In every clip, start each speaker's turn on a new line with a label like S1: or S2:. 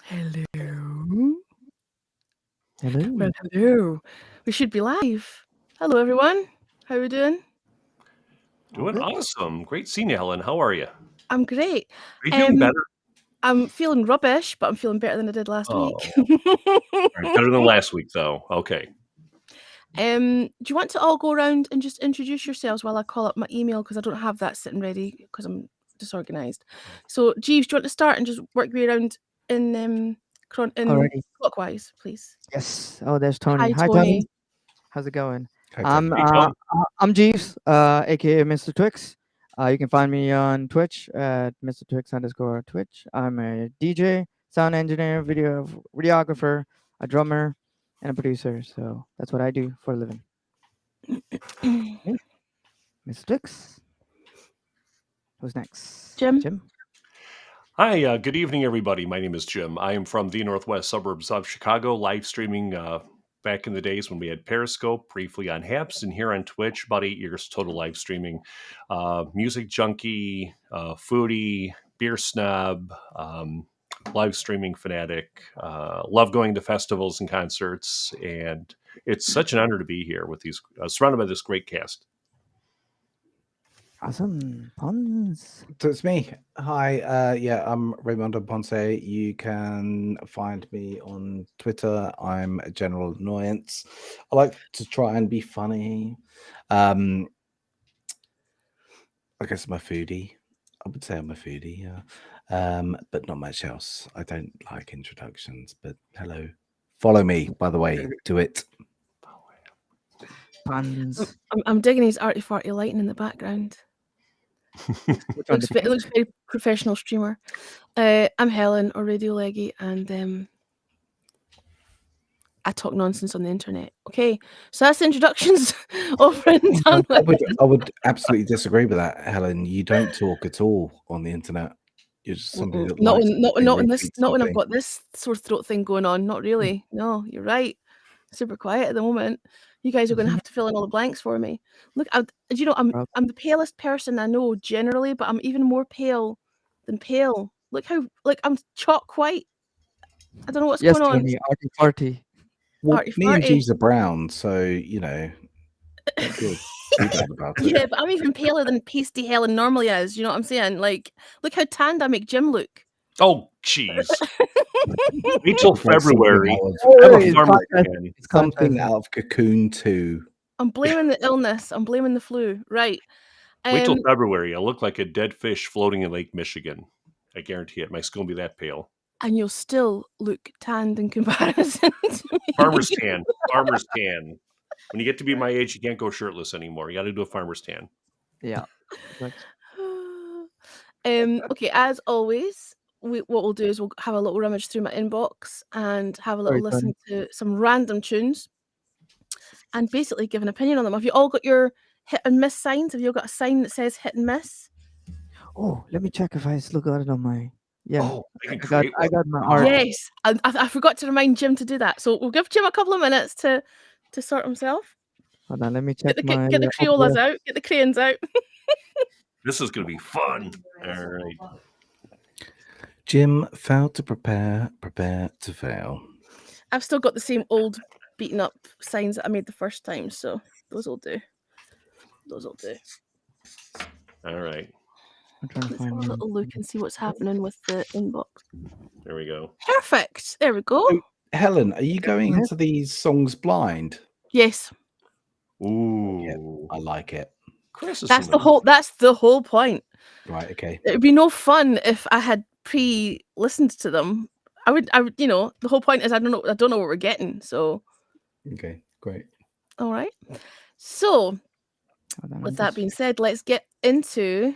S1: Hello.
S2: Hello.
S1: Well, hello. We should be live. Hello, everyone. How are we doing?
S3: Doing awesome. Great seeing you, Helen. How are you?
S1: I'm great.
S3: Are you doing better?
S1: I'm feeling rubbish, but I'm feeling better than I did last week.
S3: All right, better than last week, though. Okay.
S1: Do you want to all go around and just introduce yourselves while I call up my email, because I don't have that sitting ready because I'm disorganized. So, Jeeves, do you want to start and just work your way around in
S2: Alrighty.
S1: clockwise, please?
S2: Yes. Oh, there's Tony.
S1: Hi, Tony.
S2: How's it going?
S4: Hi, Tony.
S3: Hey, Tony.
S2: I'm Jeeves, aka Mr. Twix. You can find me on Twitch at Mr. Twix_Twitch. I'm a DJ, sound engineer, videographer, a drummer, and a producer. So that's what I do for a living. Mr. Twix. Who's next?
S1: Jim?
S3: Hi, good evening, everybody. My name is Jim. I am from the northwest suburbs of Chicago, live streaming back in the days when we had Periscope, briefly on Haps, and here on Twitch, about 8 years total live streaming. Music junkie, foodie, beer snob, live streaming fanatic. Love going to festivals and concerts, and it's such an honor to be here with these, surrounded by this great cast.
S2: Awesome. Puns.
S4: So it's me. Hi, I'm Raymondo Ponce. You can find me on Twitter. I'm a general annoyance. I like to try and be funny. I guess I'm a foodie. I would say I'm a foodie, yeah. But not much else. I don't like introductions, but hello. Follow me, by the way. Do it.
S2: Puns.
S1: I'm digging his arty-farty lighting in the background. Looks very professional streamer. I'm Helen, or Radio Leggy, and I talk nonsense on the internet. Okay, so that's the introductions over and done with.
S4: I would absolutely disagree with that, Helen. You don't talk at all on the internet. You're just somebody that
S1: not
S4: likes
S1: when I've got this sore throat thing going on. Not really. No, you're right. Super quiet at the moment. You guys are going to have to fill in all the blanks for me. Look, I'm the palest person I know generally, but I'm even more pale than pale. Look how I'm chalk white. I don't know what's going on.
S2: Tony, arty-farty.
S4: Well, me and Jeeves are brown, so you know. Good.
S1: Yeah, but I'm even paler than pasty Helen normally is. You know what I'm saying? Like, look how tanned I make Jim look.
S3: Oh, jeez. Wait till February.
S4: It's something out of Cocoon 2.
S1: I'm blaming the illness. I'm blaming the flu. Right.
S3: Wait till February. I'll look like a dead fish floating in Lake Michigan. I guarantee it. My skin will be that pale.
S1: And you'll still look tanned in comparison to me.
S3: Farmer's tan. Farmer's tan. When you get to be my age, you can't go shirtless anymore. You got to do a farmer's tan.
S2: Yeah.
S1: Okay, as always, what we'll do is we'll have a little rummage through my inbox and have a little listen to some random tunes and basically give an opinion on them. Have you all got your hit and miss signs? Have you all got a sign that says hit and miss?
S2: Oh, let me check if I still got it on my... Yeah,
S3: oh,
S2: I got my art.
S1: Yes, I forgot to remind Jim to do that. So we'll give Jim a couple of minutes to sort himself.
S2: Hold on, let me check
S1: get the Crayolas out. Get the crayons out.
S3: This is going to be fun. All right.
S4: Jim failed to prepare to fail.
S1: I've still got the same old beaten up signs that I made the first time, so those will do.
S3: All right.
S1: Let's have a little look and see what's happening with the inbox.
S3: There we go.
S1: Perfect. There we go.
S4: So, Helen, are you going into these songs blind?
S1: Yes.
S3: Ooh,
S4: yeah, I like it.
S1: That's the whole point.
S4: Right. Okay.
S1: It'd be no fun if I had pre-listened to them. I would. The whole point is I don't know what we're getting. So.
S4: Okay. Great.
S1: All right. So, with that being said, let's get into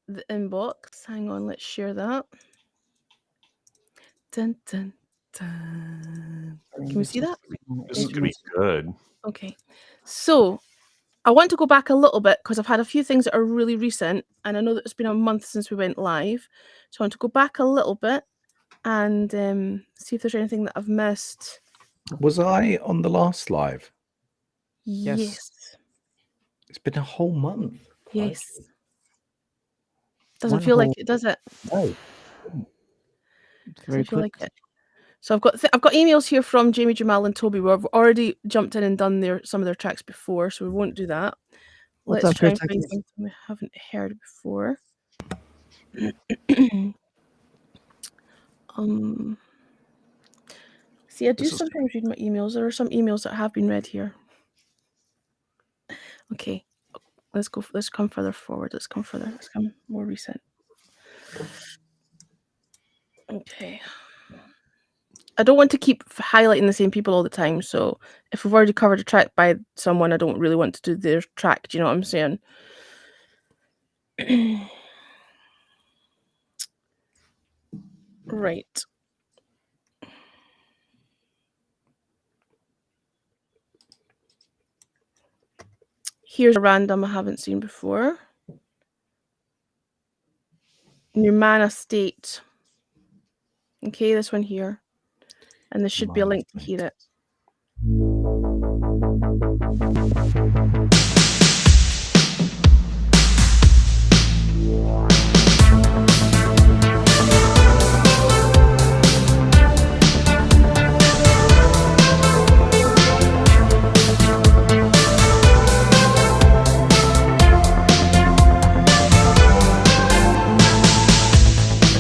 S1: the inbox. Hang on, let's share that. Dun, dun, dun. Can we see that?
S3: This is going to be good.
S1: Okay. So I want to go back a little bit because I've had a few things that are really recent, and I know that it's been a month since we went live. So I want to go back a little bit and see if there's anything that I've missed.
S4: Was I on the last live?
S1: Yes.
S4: It's been a whole month.
S1: Yes.
S4: Crikey.
S1: Doesn't
S2: One
S1: feel like
S2: whole-
S1: it, does it?
S4: No.
S2: It's very
S1: Doesn't feel
S2: quick.
S1: like it. So I've got emails here from Jamie, Jamal, and Toby. We've already jumped in and done some of their tracks before, so we won't do that.
S2: What's
S1: Let's
S2: up,
S1: try
S2: good
S1: and find
S2: techies?
S1: something we haven't heard before. See, I do
S3: This is-
S1: sometimes read my emails. There are some emails that have been read here. Okay, let's go. Let's come further forward. Let's come further. Let's come more recent. Okay. I don't want to keep highlighting the same people all the time. So if we've already covered a track by someone, I don't really want to do their track. Do you know what I'm saying? Right. Here's a random I haven't seen before. Nirmana State. Okay, this one here. And there should be a link to hear it.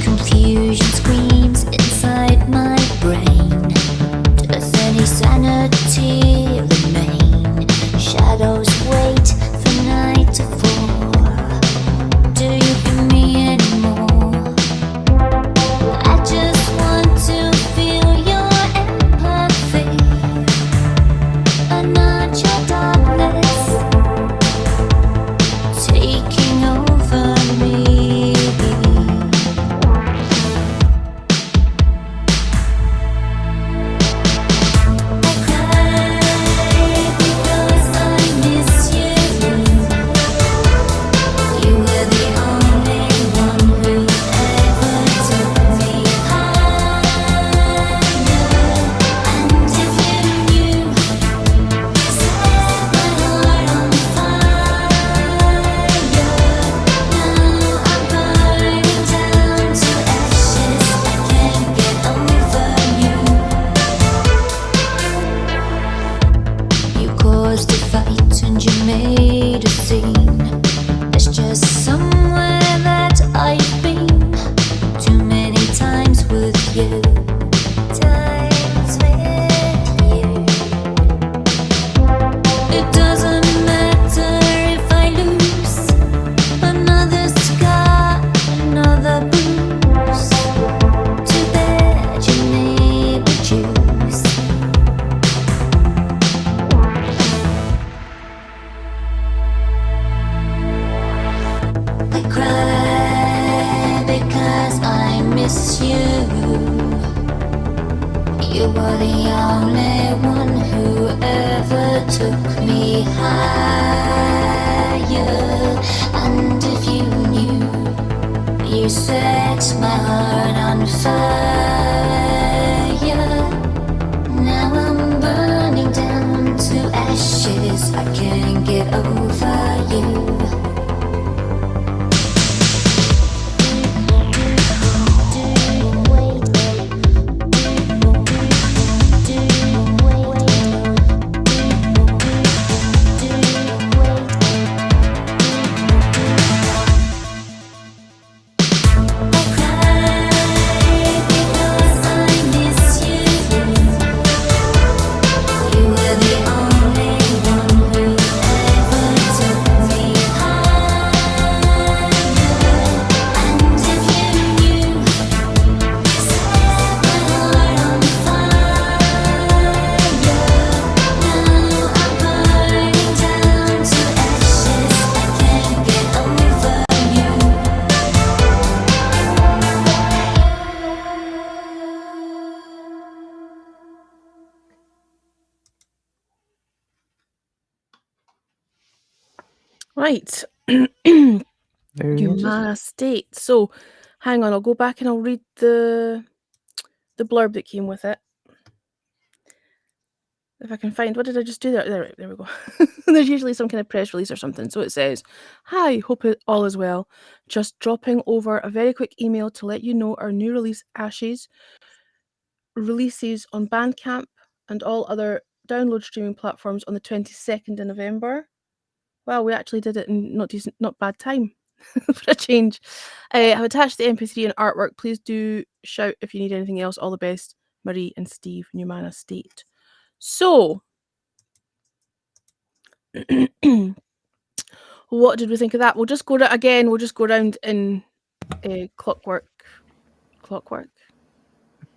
S5: Confusion screams inside my brain. Does any sanity remain? Shadows wait for night to fall. Do you hear me anymore? I just want to feel your empathy and not your darkness taking over me. Made a scene. There's just somewhere that I've been too many times with you. Times with you. It doesn't matter if I lose another scar, another bruise. Too bad you never choose. I cry because I miss you. You were the only one who ever took me higher. And if you knew, you set my heart on fire. Now I'm burning down to ashes. I can't get over you. You were the only one who ever took me
S1: Right.
S2: Very interesting.
S1: Humana State. So, hang on, I'll go back and I'll read the blurb that came with it. If I can find, what did I just do there? There we go. There's usually some kind of press release or something. So it says, "Hi, hope all is well. Just dropping over a very quick email to let you know our new release, Ashes, releases on Bandcamp and all other download streaming platforms on the 22nd of November." Wow, we actually did it in not bad time for a change. I've attached the MP3 and artwork. Please do shout if you need anything else. All the best, Marie and Steve, Humana State. So, what did we think of that? We'll just go again. We'll just go around in clockwise,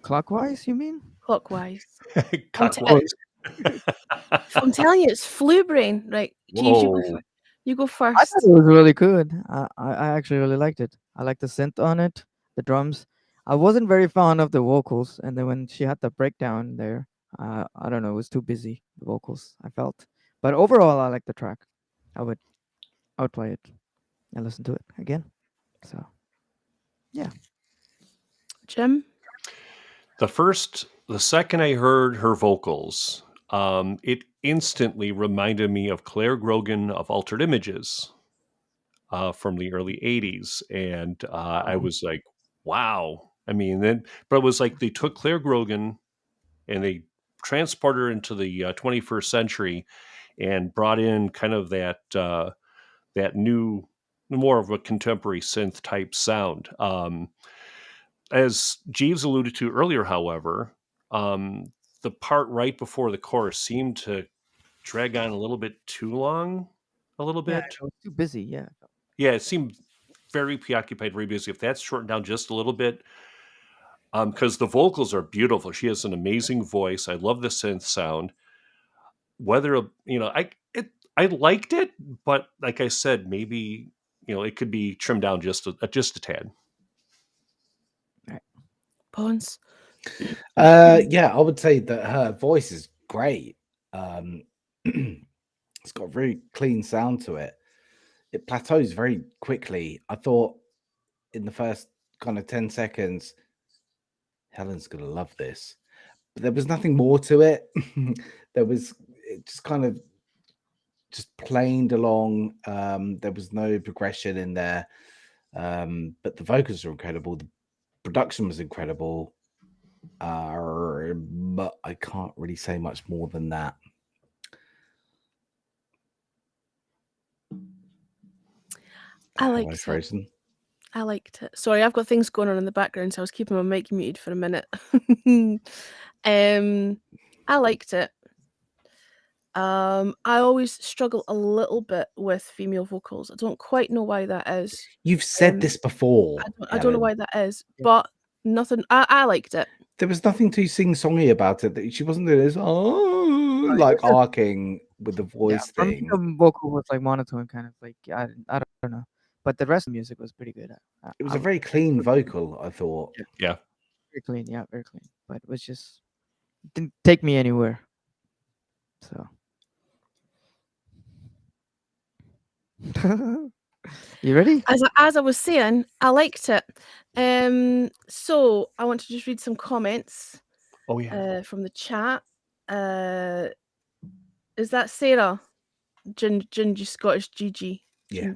S2: Clockwise, you mean?
S1: clockwise.
S3: Cockroach.
S1: I'm telling you, it's flu brain. Right, Jeeves, you go
S2: I
S1: first.
S2: thought it was really good. I actually really liked it. I liked the synth on it, the drums. I wasn't very fond of the vocals, and then when she had the breakdown there, I don't know, it was too busy. The vocals, I felt. But overall, I like the track. I would play it and listen to it again. So, yeah.
S1: Jim?
S3: The second I heard her vocals, it instantly reminded me of Claire Grogan of Altered Images from the early 80s. And I was like, wow. I mean, but it was like they took Claire Grogan and they transported her into the 21st century and brought in kind of that new, more of a contemporary synth type sound. As Jeeves alluded to earlier, however, the part right before the chorus seemed to drag on a little bit too long, a little
S2: Yeah,
S3: bit.
S2: it was too busy. Yeah.
S3: Yeah, it seemed very preoccupied, very busy. If that's shortened down just a little bit, because the vocals are beautiful. She has an amazing voice. I love the synth sound. Whether I liked it, but like I said, maybe it could be trimmed down just a tad.
S1: Pons?
S4: Yeah, I would say that her voice is great. It's got a very clean sound to it. It plateaus very quickly. I thought in the first kind of 10 seconds, Helen's going to love this. But there was nothing more to it. It just kind of just planed along. There was no progression in there. But the vocals are incredible. The production was incredible. But I can't really say much more than that.
S1: I liked it.
S4: Frozen.
S1: I liked it. Sorry, I've got things going on in the background, so I was keeping my mic muted for a minute. I liked it. I always struggle a little bit with female vocals. I don't quite know why that is.
S4: You've said this before.
S1: I don't know why that is, but nothing. I liked it.
S4: There was nothing too sing-songy about it. That she wasn't doing this like arcing with the voice thing.
S2: The vocal was like monotone, kind of like I don't know, but the rest of the music was pretty good.
S4: It was a very clean vocal, I thought.
S3: Yeah,
S2: very clean. Yeah, very clean. But it was just didn't take me anywhere. So. You ready?
S1: As I was saying, I liked it. So I want to just read some comments.
S3: Oh yeah.
S1: From the chat. Is that Sarah? Gingy Scottish Gigi.
S4: Yeah.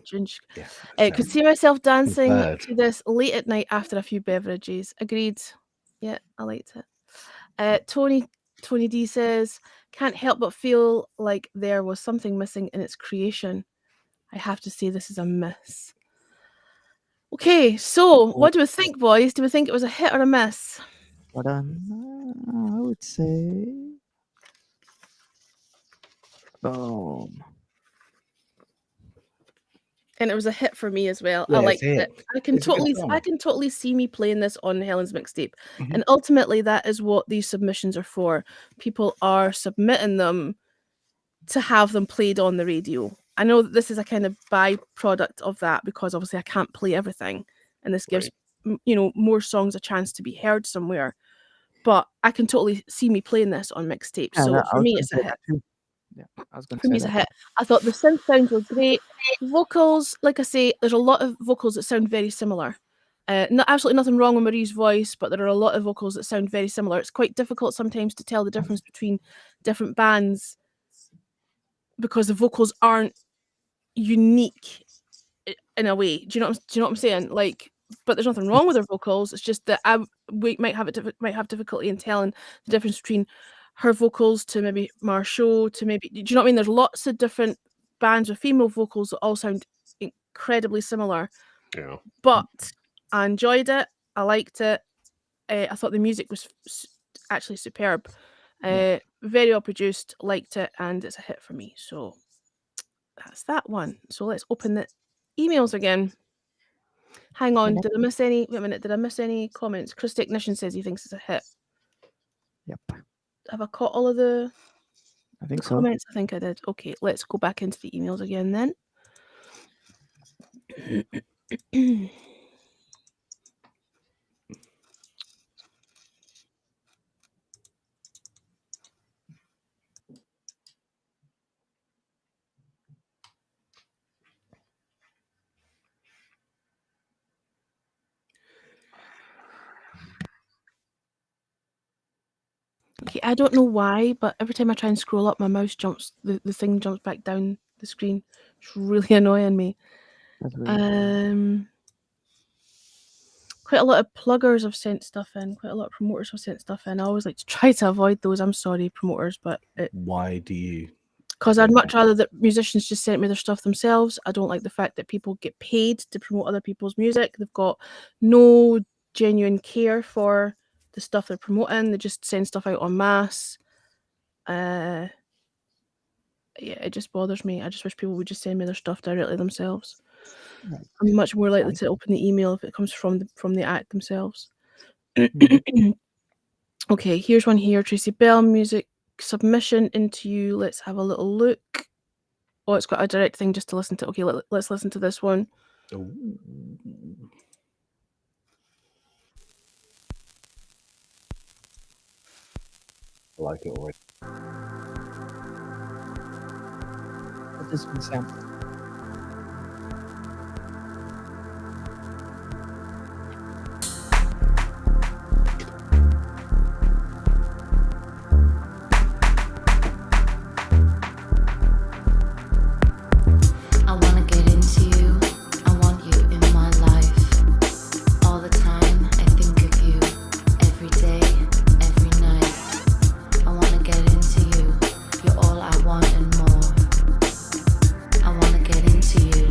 S1: Yeah. Could see myself dancing to this late at night after a few beverages. Agreed. Yeah, I liked it. Tony D says, can't help but feel like there was something missing in its creation. I have to say this is a miss. Okay, so what do we think, boys? Do we think it was a hit or a miss?
S2: But I would say boom.
S1: And it was a hit for me as well.
S4: Yeah,
S1: I liked it. I can totally see me playing this on Helen's mixtape. Mm-hmm. And ultimately that is what these submissions are for. People are submitting them to have them played on the radio. I know that this is a kind of byproduct of that because obviously I can't play everything, and this gives more songs a chance to be heard somewhere. But I can totally see me playing this on mixtape. So for me, it's a hit.
S2: Yeah, I was going to
S1: For me,
S2: say
S1: it's a
S2: that.
S1: hit. I thought the synth sounds were great. Vocals, like I say, there's a lot of vocals that sound very similar. Absolutely nothing wrong with Marie's voice, but there are a lot of vocals that sound very similar. It's quite difficult sometimes to tell the difference between different bands because the vocals aren't unique in a way. Do you know what I'm saying? Like, but there's nothing wrong with their vocals. It's just that we might have difficulty in telling the difference between her vocals to maybe Marshall to maybe. Do you know what I mean? There's lots of different bands with female vocals that all sound incredibly similar.
S3: Yeah.
S1: But I enjoyed it. I liked it. I thought the music was actually superb. Very well produced. Liked it, and it's a hit for me. So that's that one. So let's open the emails again. Hang on,
S2: Okay.
S1: did I miss any? Wait a minute, did I miss any comments? Chris Technician says he thinks it's a hit.
S2: Yep.
S1: Have I caught all of the
S2: I think so.
S1: comments? I think I did. Okay, let's go back into the emails again then. Okay, I don't know why, but every time I try and scroll up, my mouse jumps, the thing jumps back down the screen. It's really annoying me.
S2: That's really
S1: Quite a lot of pluggers have sent stuff in. Quite a lot of promoters have sent stuff in. I always like to try to avoid those. I'm sorry, promoters, but
S4: Why do you?
S1: because I'd much rather that musicians just sent me their stuff themselves. I don't like the fact that people get paid to promote other people's music. They've got no genuine care for the stuff they're promoting. They just send stuff out en masse. Yeah, it just bothers me. I just wish people would just send me their stuff directly themselves.
S2: Right.
S1: I'm much more likely to open the email if it comes from the act themselves. Okay, here's one here. Tracy Bell, music submission into you. Let's have a little look. Oh, it's got a direct thing just to listen to. Okay, let's listen to this one.
S4: Ooh. I like it already.
S2: What does one sample?
S5: I wanna get into you. I want you in my life. All the time I think of you. Every day, every night. I wanna get into you. You're all I want and more. I wanna get into you.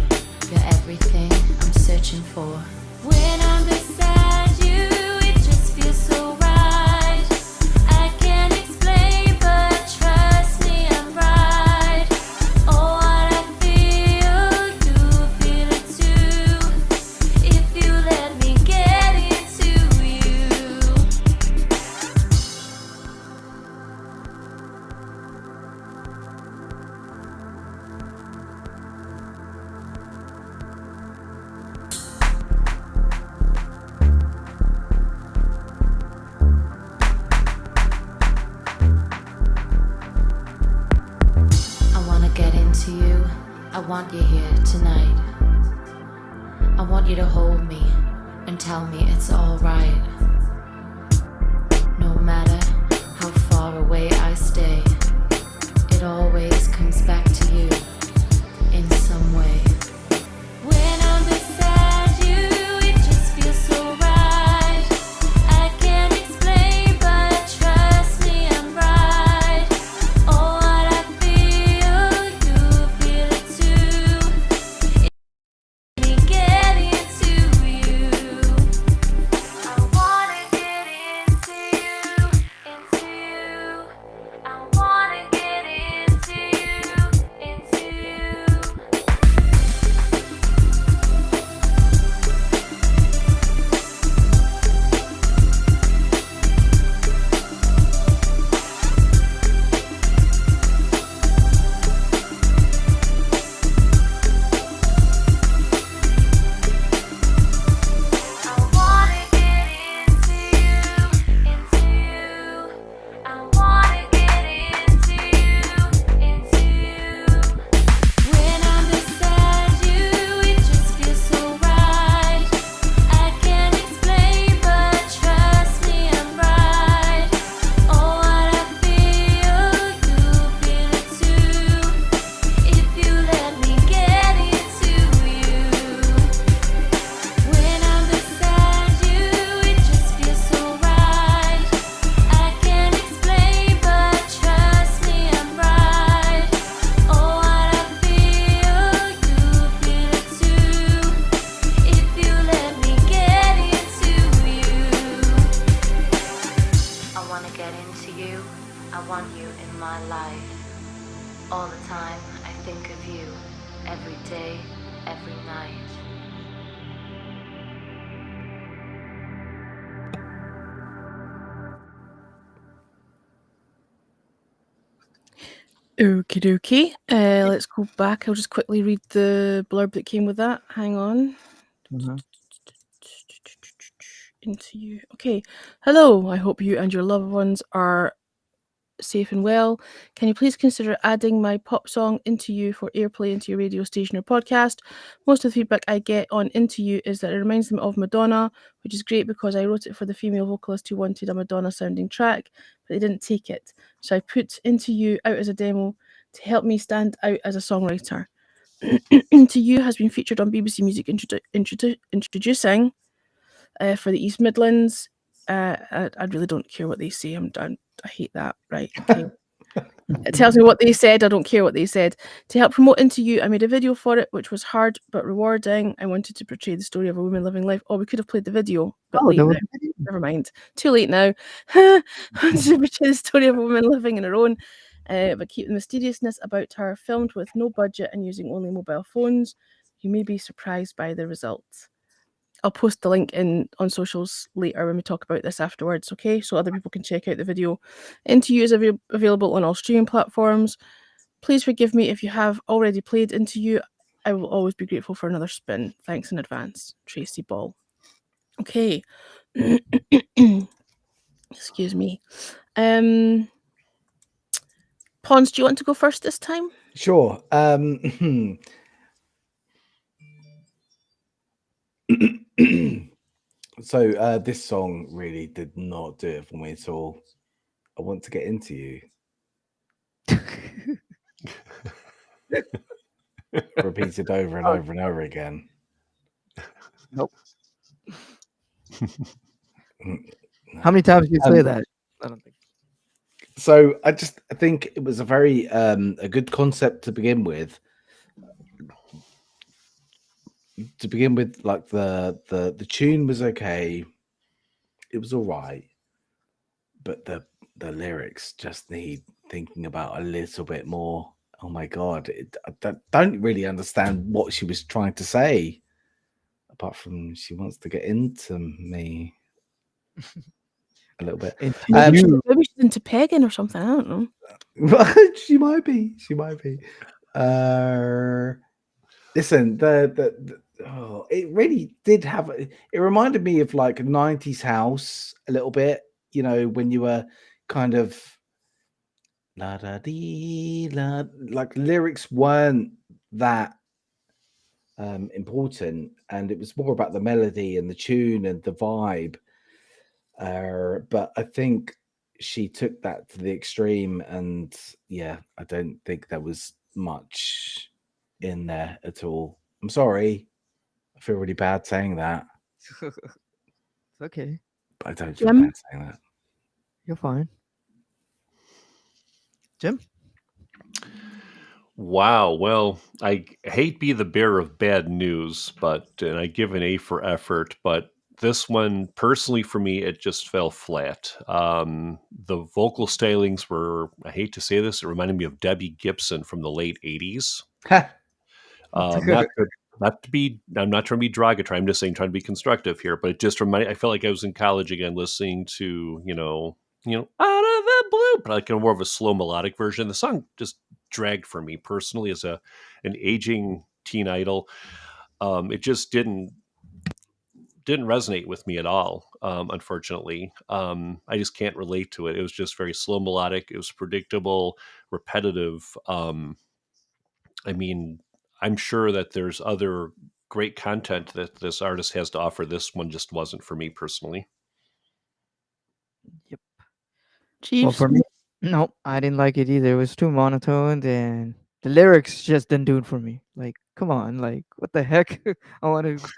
S5: You're everything I'm searching for. When I'm beside you, it just feels so right. I can't explain, but trust me, I'm right. Oh, what I feel, you feel it too. If you let me get into you. I wanna get into you. I want you here tonight. I want you to hold me and tell me it's alright. No matter how far away I stay, it always comes back to you in some way. When I'm beside you, it just feels so right. I can't explain, but trust me, I'm right. Oh, what I feel, you feel it too. If me get into you, I wanna get into you. I wanna get into you. want you in my life. All the time I think of you. Every day, every night.
S1: Okie dokie. Let's go back. I'll just quickly read the blurb that came with that. Hang on.
S2: Mhm.
S1: Into you. Okay. Hello. I hope you and your loved ones are safe and well. Can you please consider adding my pop song Into You for airplay into your radio station or podcast? Most of the feedback I get on Into You is that it reminds them of Madonna, which is great because I wrote it for the female vocalist who wanted a Madonna sounding track, but they didn't take it. So I put Into You out as a demo to help me stand out as a songwriter. Into You has been featured on BBC Music introducing for the East Midlands. I really don't care what they say. I hate that. Right. Okay. It tells me what they said. I don't care what they said. To help promote Into You, I made a video for it, which was hard but rewarding. I wanted to portray the story of a woman living life. Oh, we could have played the video, but
S2: Oh,
S1: late
S2: there
S1: now.
S2: was a video.
S1: Never mind. Too late now. I wanted to portray the story of a woman living in her own, but keep the mysteriousness about her, filmed with no budget and using only mobile phones. You may be surprised by the results. I'll post the link on socials later when we talk about this afterwards, okay? So other people can check out the video. Into You is available on all streaming platforms. Please forgive me if you have already played Into You. I will always be grateful for another spin. Thanks in advance. Tracy Ball. Okay. Excuse me. Pons, do you want to go first this time?
S4: Sure. So this song really did not do it for me at all. I want to get into you. Repeated over and over and over again.
S2: Nope.
S4: Mm,
S2: How many times did you say that? I don't think.
S4: So I think it was a very a good concept to begin with. Like the tune was okay. It was all right, but the lyrics just need thinking about a little bit more. Oh my god, I don't really understand what she was trying to say, apart from she wants to get into me a little bit.
S2: Into
S1: Maybe
S2: you.
S1: she's into pegging or something. I don't know.
S4: She might be. She might be. Listen, it really did have. It reminded me of like a '90s house a little bit. You know, when you were kind of la da dee la, like lyrics weren't that important, and it was more about the melody and the tune and the vibe. But I think she took that to the extreme, and yeah, I don't think there was much in there at all. I'm sorry. I feel really bad saying that,
S2: It's okay.
S4: but I don't feel
S1: Jim?
S4: bad saying that.
S2: You're fine. Jim?
S3: Wow. Well, I hate be the bearer of bad news, and I give an A for effort, but this one personally for me, it just fell flat. The vocal stylings were, I hate to say this, it reminded me of Debbie Gibson from the late 80s. Not to, not to be, I'm not trying to be derogatory. I'm just saying, trying to be constructive here, but it just reminded, I felt like I was in college again, listening to, out of the blue, but like a more of a slow melodic version. The song just dragged for me personally as an aging teen idol. It just didn't resonate with me at all. Unfortunately, I just can't relate to it. It was just very slow melodic. It was predictable, repetitive. I mean, I'm sure that there's other great content that this artist has to offer. This one just wasn't for me personally.
S2: Yep. Well,
S1: Jeeves?
S2: for me, no, I didn't like it either. It was too monotone, and the lyrics just didn't do it for me. Like, come on, like, what the heck? I want to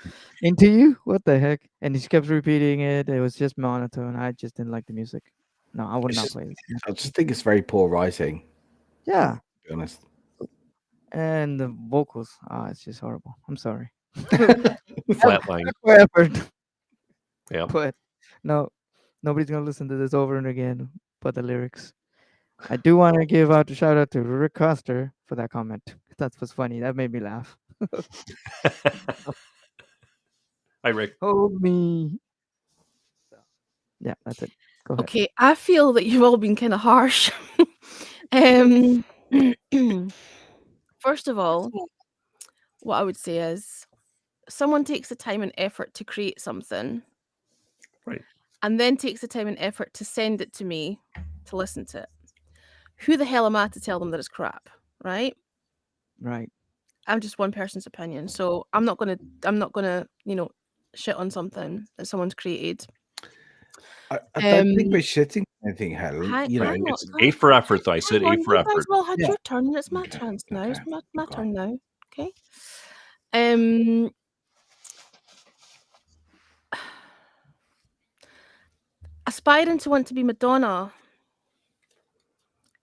S2: into you. What the heck? And he kept repeating it. It was just monotone. I just didn't like the music. No, I would
S4: It's
S2: not
S4: just,
S2: play this.
S4: I just think it's very poor writing,
S2: Yeah,
S4: to be honest.
S2: and the vocals. It's just horrible. I'm sorry.
S3: Flatline.
S2: For effort,
S3: Yeah.
S2: but no, nobody's gonna listen to this over and again. But the lyrics. I do want to give out a shout out to Rick Coster for that comment. That was funny. That made me laugh.
S3: Hi, Rick.
S2: Hold me. Yeah, that's it. Go ahead.
S1: Okay, I feel that you've all been kind of harsh. um, First of all, what I would say is someone takes the time and effort to create something,
S3: Right.
S1: and then takes the time and effort to send it to me to listen to it. Who the hell am I to tell them that it's crap, right?
S2: Right.
S1: I'm just one person's opinion, so I'm not gonna, shit on something that someone's created.
S4: I don't think
S1: Um,
S4: we're shitting on anything, Helen.
S1: hang,
S4: You know,
S1: hang on,
S3: It's A for effort, though. I said
S1: hang
S3: A
S1: on,
S3: for
S1: you guys
S3: effort.
S1: all had
S4: Yeah.
S1: your turn, and it's my
S4: Okay,
S1: turn now. It's
S4: okay,
S1: my
S4: okay.
S1: turn now. Okay. Aspiring to want to be Madonna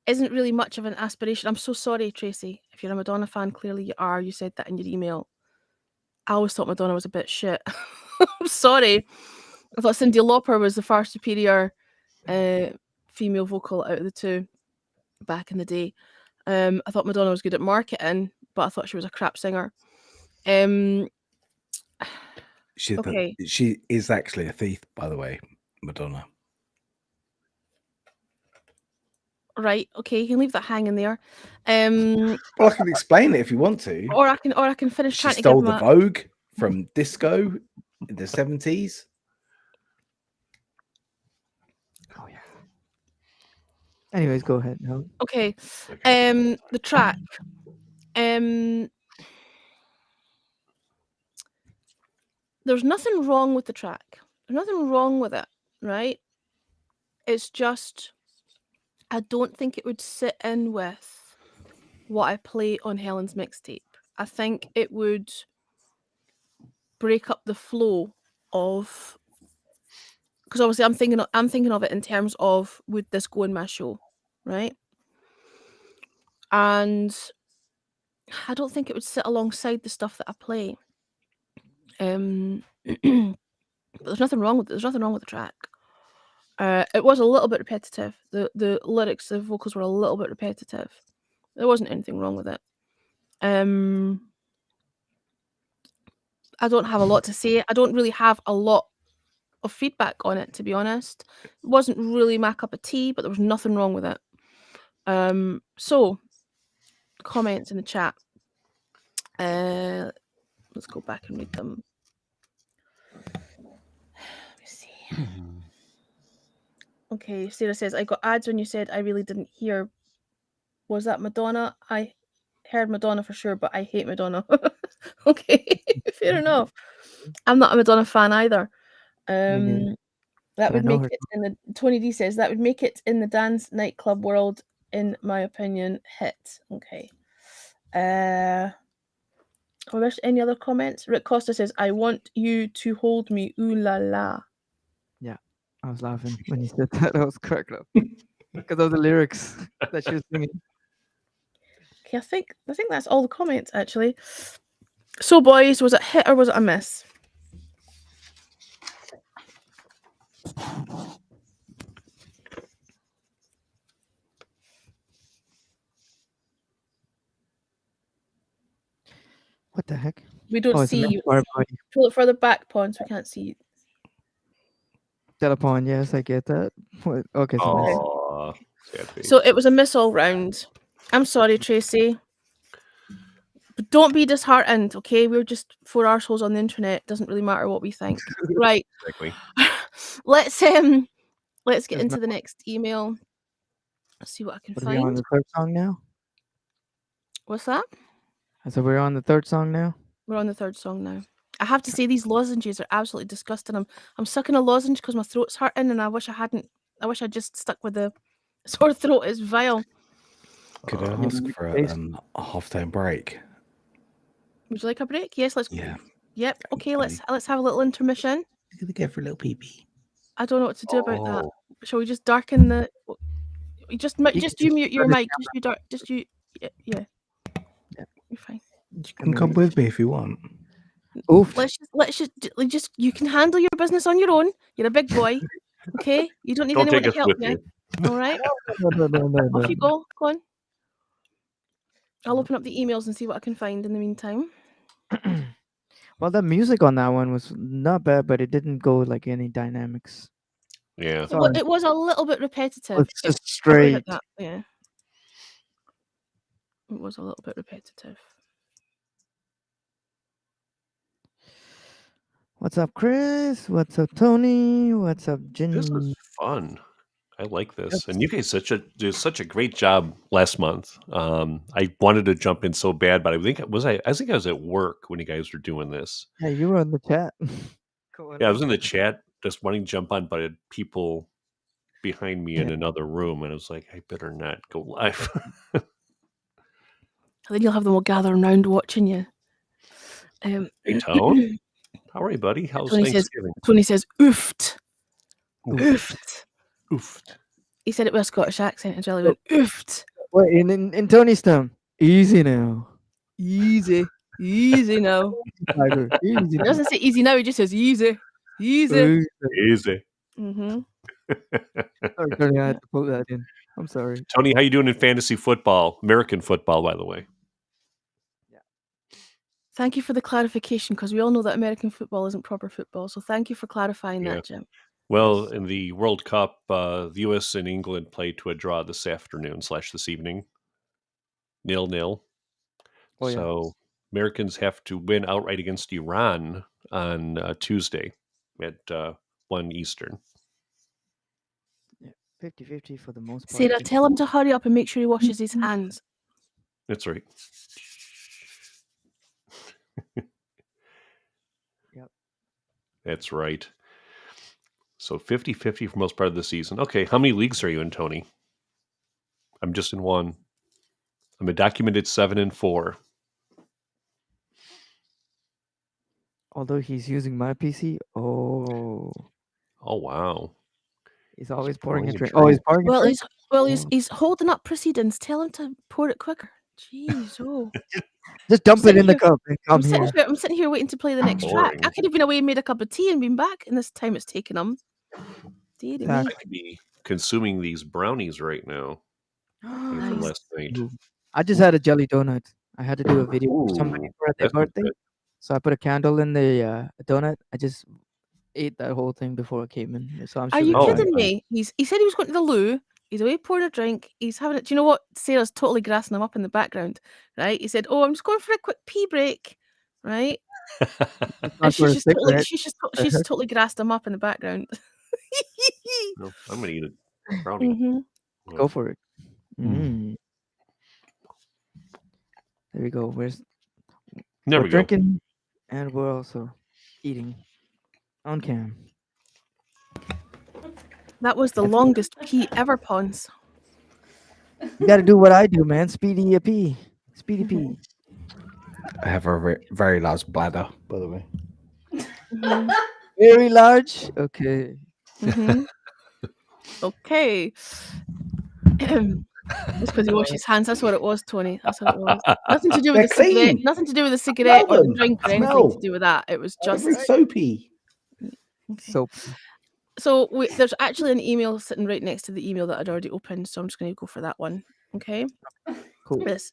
S1: isn't really much of an aspiration. I'm so sorry, Tracy. If you're a Madonna fan, clearly you are. You said that in your email. I always thought Madonna was a bit shit. I'm sorry. I thought Cyndi Lauper was the far superior female vocal out of the two back in the day. I thought Madonna was good at marketing, but I thought she was a crap singer. Okay.
S4: She is actually a thief, by the way, Madonna.
S1: Right. Okay. You can leave that hanging there.
S4: Well, I can explain it if you want to.
S1: Or I can finish
S4: She
S1: trying to
S4: stole
S1: give
S4: the
S1: my.
S4: Vogue from disco in the 70s.
S2: Oh yeah. Anyways, go ahead. No.
S1: Okay. The track. There's nothing wrong with the track. There's nothing wrong with it, right? It's just I don't think it would sit in with what I play on Helen's mixtape. I think it would break up the flow of, because obviously I'm thinking of it in terms of would this go in my show, right? And I don't think it would sit alongside the stuff that I play. But there's nothing wrong with it. There's nothing wrong with the track. It was a little bit repetitive. The lyrics, the vocals were a little bit repetitive. There wasn't anything wrong with it. I don't have a lot to say. I don't really have a lot of feedback on it, to be honest. It wasn't really my cup of tea, but there was nothing wrong with it. So comments in the chat. Let's go back and read them. Let me see. Okay, Sarah says, I got ads when you said I really didn't hear. Was that Madonna? I heard Madonna for sure, but I hate Madonna. Okay, fair enough. I'm not a Madonna fan either.
S2: neither.
S1: That
S2: I
S1: would
S2: know
S1: make
S2: her.
S1: it in the Tony D says that would make it in the dance nightclub world, in my opinion, hit. Okay. Or there's any other comments? Rick Costa says, I want you to hold me, ooh la la.
S2: Yeah, I was laughing when you said that. I was cracked up because of the lyrics that she was singing.
S1: Okay, I think that's all the comments actually. So boys, was it hit or was it a miss?
S2: What the heck?
S1: We don't
S2: Oh, it's a
S1: see
S2: mix
S1: you.
S2: for everybody.
S1: Pull it further back, Pawn, so we can't see you.
S2: Telepon, yes, I get that. What? Okay, so miss.
S3: Aw, sad face.
S1: So it was a miss all round. I'm sorry, Tracy. But don't be disheartened, okay? We're just four arseholes on the internet. Doesn't really matter what we think. Right.
S3: Exactly.
S1: Let's get
S2: There's
S1: into
S2: no-
S1: the next email. Let's see what I can
S2: What are we on
S1: find.
S2: the third song now?
S1: What's that?
S2: So we're on the third song now.
S1: We're on the third song now. I have to say these lozenges are absolutely disgusting. I'm sucking a lozenge because my throat's hurting, and I wish I just stuck with the sore throat. It's vile.
S4: Could I ask for a half-time break?
S1: Would you like a break? Yes, let's.
S4: Yeah.
S1: Yep. Okay,
S4: Thank
S1: let's have a little intermission.
S4: I'm gonna go for a little pee-pee.
S1: I don't know what to do about that.
S3: Oh.
S1: Shall we just darken the? Just
S2: can
S1: you
S2: just
S1: mute your
S2: turn it
S1: mic. Just you dark. Just you. Yeah.
S2: Yeah.
S1: You're fine.
S4: You can come with me if you want.
S2: Oof.
S1: Let's just you can handle your business on your own. You're a big boy. Okay. You don't need
S3: Don't
S1: anyone
S3: take
S1: to
S3: us
S1: help
S3: with
S1: you.
S3: you.
S1: All right,
S2: No.
S1: off you go. Go on. I'll open up the emails and see what I can find in the meantime.
S2: Well, the music on that one was not bad, but it didn't go like any dynamics.
S3: Yeah.
S2: Sorry.
S1: It was a little bit repetitive.
S2: It's just
S1: I'll give it
S2: straight.
S1: that, yeah. It was a little bit repetitive.
S2: What's up, Chris? What's up, Tony? What's up, Jin?
S3: This is fun. I like this,
S2: Yes.
S3: and you guys did such a great job last month. I wanted to jump in so bad, but I think I was at work when you guys were doing this.
S2: Yeah, you were on the chat.
S3: Yeah, I was in the chat just wanting to jump on, but I had people behind me in another room, and I was like, I better not go live.
S1: And then you'll have them all gathering around watching you.
S3: Hey, Tone. How are you, buddy? How's Thanksgiving?
S1: Tony says, oofed.
S3: Oofed. Oofed.
S1: He said it with a Scottish accent and Jelly went, oofed.
S2: Wait, in Tony's term, easy now.
S1: Easy. Easy now.
S2: Tiger, easy.
S1: He doesn't say easy now, he just says easy. Easy.
S3: Easy.
S1: Mm-hmm.
S2: Sorry, Tony, I had to put that in. I'm sorry.
S3: Tony, how you doing in fantasy football? American football, by the way.
S1: Thank you for the clarification, because we all know that American football isn't proper football. So thank you for clarifying that, Jim.
S3: Well,
S1: Yes.
S3: in the World Cup, the U.S. and England played to a draw this afternoon / this evening. 0-0.
S2: Oh, yeah.
S3: So Americans have to win outright against Iran on Tuesday at 1 Eastern.
S2: 50-50 for the most part.
S1: Sarah, tell him to hurry up and make sure he washes his hands.
S3: That's right.
S2: Yep.
S3: That's right. So 50-50 for most part of the season. Okay, how many leagues are you in, Tony? I'm just in one. I'm a documented 7-4.
S2: Although he's using my PC. Oh,
S3: wow.
S2: he's always pouring a drink.
S3: drink.
S2: Oh, he's pouring a drink?
S1: He's holding up proceedings. Tell him to pour it quicker. Jeez, oh.
S2: Just dump it in the cup and come here.
S1: I'm sitting here waiting to play the next track. I could have been away and made a cup of tea and been back, and this time it's taken him. Dear me.
S3: I could be consuming these brownies right now. From last night.
S2: I just had a jelly donut. I had to do a video for somebody for their birthday. So I put a candle in the donut. I just ate that whole thing before I came in. So I'm
S1: Are you kidding me? He said he was going to the loo. He's away pouring a drink. He's having it. Do you know what? Sarah's totally grassing him up in the background, right? He said, "Oh, I'm just going for a quick pee break," right? And she's totally grassed him up in the background.
S3: No, I'm gonna eat a brownie.
S1: Mm-hmm.
S2: Go for it. Mm. There we go. We're drinking, and we're also eating on cam.
S1: That was the longest pee ever, Pons.
S2: You got to do what I do, man. Speedy pee. Speedy pee.
S4: I have a very large bladder, by the way.
S1: Mm-hmm.
S2: Very large. Okay.
S1: Mm-hmm. Okay. It's because he washed his hands. That's what it was, Tony. That's what it was. Nothing to do with the cigarette. Nothing to do with the cigarette or the drink or anything to do with that. It was just
S4: very soapy.
S1: Okay.
S2: Soapy.
S1: So there's actually an email sitting right next to the email that I'd already opened, so I'm just going to go for that one. Okay.
S2: Cool.
S1: This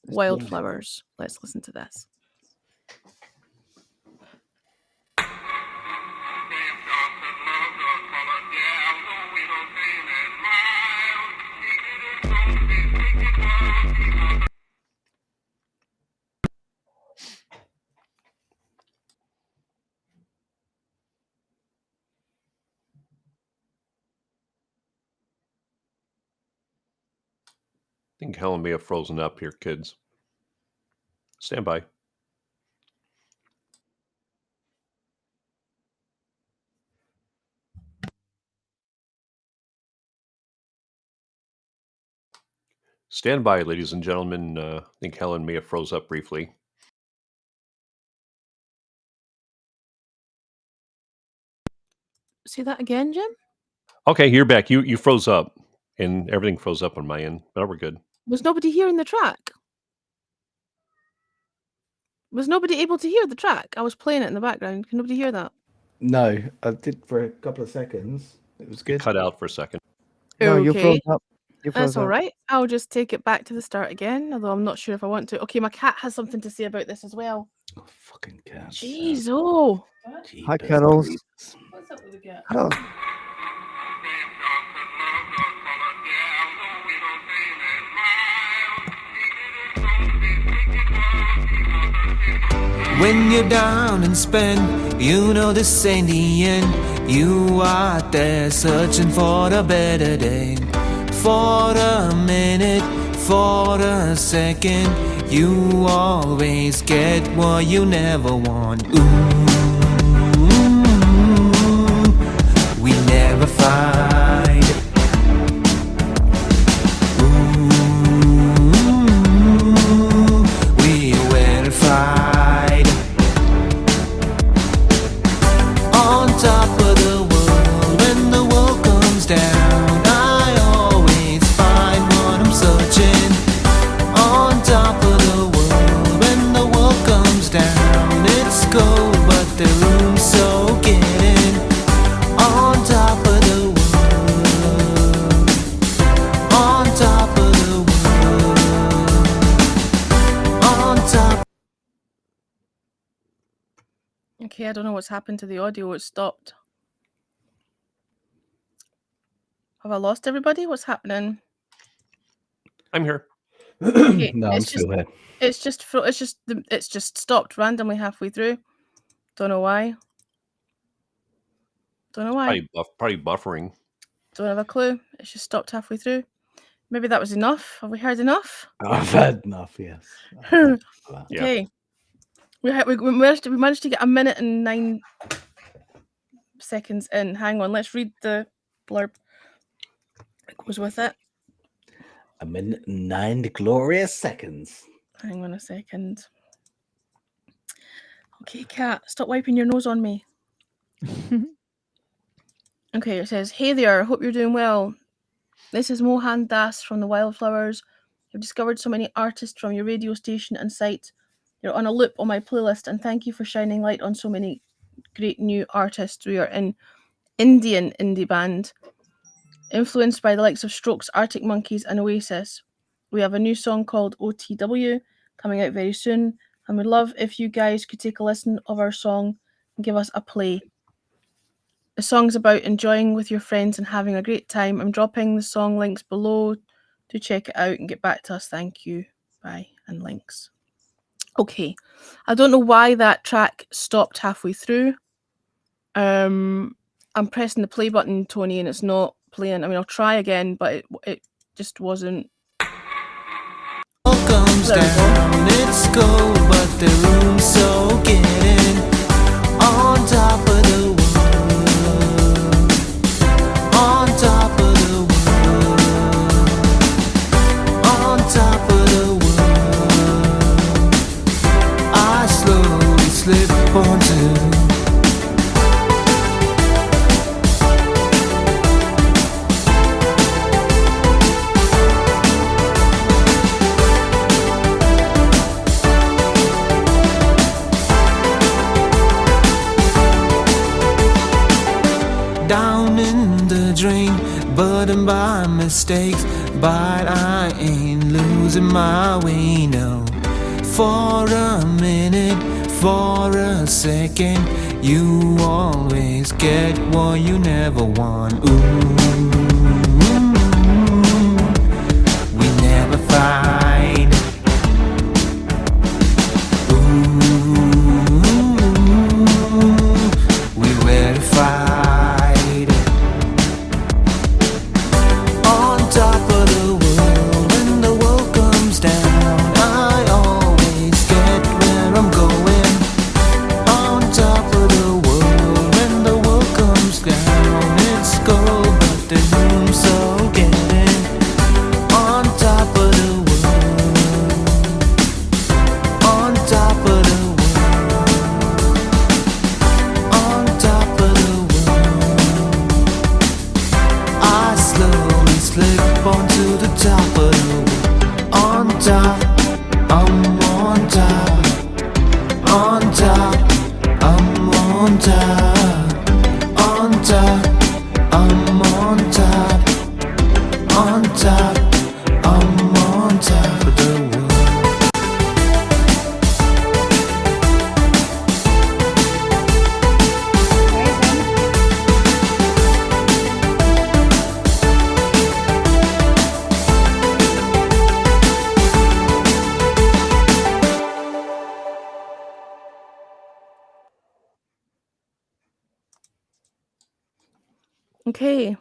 S1: wildflowers. Let's listen to this.
S3: I think Helen may have frozen up here, kids. Stand by. Stand by, ladies and gentlemen. I think Helen may have froze up briefly.
S1: Say that again, Jim?
S3: Okay, you're back. You froze up, and everything froze up on my end, but we're good.
S1: Was nobody hearing the track? Was nobody able to hear the track? I was playing it in the background. Can nobody hear that?
S4: No, I did for a couple of seconds. It was good.
S3: Cut out for a second.
S2: No, you froze
S1: Okay,
S2: up. You
S1: that's
S2: froze
S1: all
S2: up.
S1: right. I'll just take it back to the start again, although I'm not sure if I want to. Okay, my cat has something to say about this as well.
S4: Oh, fucking cats.
S1: Jeez, oh.
S2: Hi,
S4: Jeepers
S2: Cuddles.
S4: creepers.
S1: What's up with the cat?
S2: Cuddles.
S6: When you're down and spent, you know this ain't the end. You are there searching for a better day. For a minute, for a second, you always get what you never want. Ooh, we never fight. Ooh, we will fight. On top of the world, when the world comes down, I always find what I'm searching. On top of the world, when the world comes down, it's cold, but the room's so getting. On top of the world, on top of the world, on top.
S1: Okay, I don't know what's happened to the audio. It stopped. Have I lost everybody? What's happening?
S3: I'm here.
S1: Okay,
S4: No, I'm
S1: it's just
S4: still here.
S1: it's just stopped randomly halfway through. Don't know why. Don't know why.
S3: Probably buffering.
S1: Don't have a clue. It's just stopped halfway through. Maybe that was enough. Have we heard enough?
S4: I've had enough, yes. Thank you for that.
S3: Yeah.
S1: Okay. We managed to get 1 minute and 9 seconds in. Hang on, let's read the blurb that goes with it.
S4: 1 minute and 9 glorious seconds.
S1: Hang on a second. Okay, cat, stop wiping your nose on me. Okay, it says, "Hey there, hope you're doing well. This is Mohan Das from the Wildflowers. I've discovered so many artists from your radio station and site. You're on a loop on my playlist, and thank you for shining light on so many great new artists. We are an Indian indie band, influenced by the likes of Strokes, Arctic Monkeys, and Oasis. We have a new song called OTW coming out very soon, and we'd love if you guys could take a listen of our song and give us a play. The song's about enjoying with your friends and having a great time. I'm dropping the song links below to check it out and get back to us. Thank you. Bye." And links. Okay. I don't know why that track stopped halfway through. I'm pressing the play button, Tony, and it's not playing. I mean, I'll try again, but it just wasn't.
S6: Comes
S1: There we go.
S6: down, it's cold, but the room's so getting. On top of the world, on top of the world, on top of the world, I slowly slip onto. Down in the drain, burdened by mistakes, but I ain't losing my way, no. For a minute, for a second, you always get what you never want. Ooh, we never fight. Ooh, we will fight. On top of the world, when the world comes down, I always get where I'm going. On top of the world, when the world comes down, it's cold, but
S1: Okay.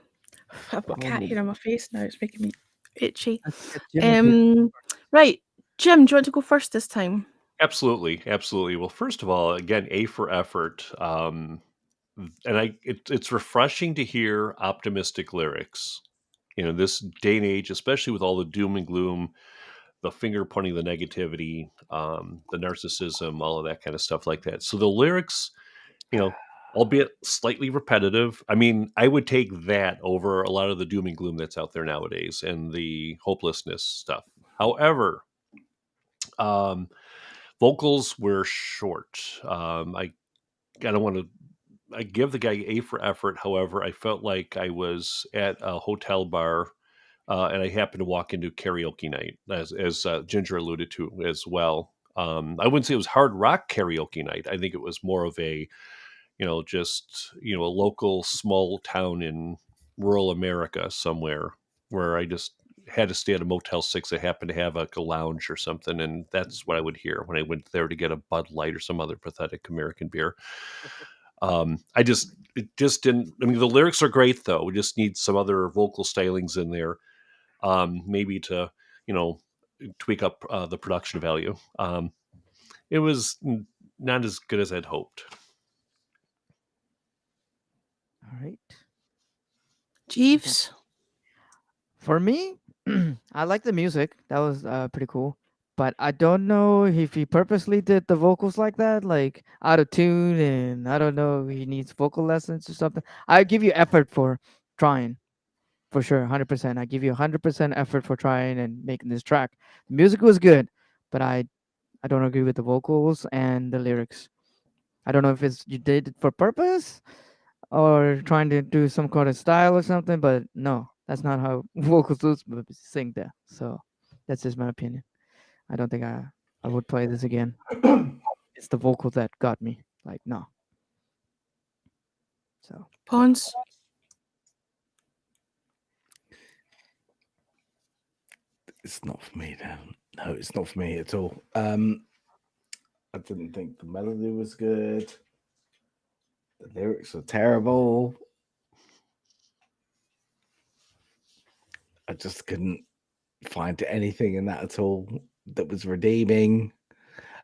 S1: I've got cat
S2: Oh,
S1: hair on my face now. It's making me itchy.
S2: let's get Jim up here.
S1: Right. Jim, do you want to go first this time?
S3: Absolutely, absolutely. Well, first of all, again, A for effort. And it's refreshing to hear optimistic lyrics. This day and age, especially with all the doom and gloom, the finger pointing, the negativity, the narcissism, all of that kind of stuff like that. So the lyrics, you know, albeit slightly repetitive. I mean, I would take that over a lot of the doom and gloom that's out there nowadays and the hopelessness stuff. However, um, vocals were short. I don't want to. I give the guy A for effort. However, I felt like I was at a hotel bar, and I happened to walk into karaoke night, as Ginger alluded to as well. I wouldn't say it was hard rock karaoke night. I think it was more of a, just a local small town in rural America somewhere where I just had to stay at a Motel 6 that happened to have like a lounge or something, and that's what I would hear when I went there to get a Bud Light or some other pathetic American beer. It just didn't. I mean, the lyrics are great though. We just need some other vocal stylings in there, maybe to you know tweak up the production value. It was not as good as I'd hoped.
S2: All right.
S1: Jeeves?
S2: For me, I like the music. That was pretty cool. But I don't know if he purposely did the vocals like that, like out of tune, and I don't know if he needs vocal lessons or something. I give you effort for trying, for sure, 100%. I give you 100% effort for trying and making this track. The music was good, but I don't agree with the vocals and the lyrics. I don't know if it's you did it for purpose or trying to do some kind of style or something, but no, that's not how vocals sing there. So that's just my opinion. I don't think I would play this again. It's the vocals that got me. Like no. So
S1: Pawns?
S4: It's not for me now. No, it's not for me at all. I didn't think the melody was good. The lyrics were terrible. I just couldn't find anything in that at all that was redeeming.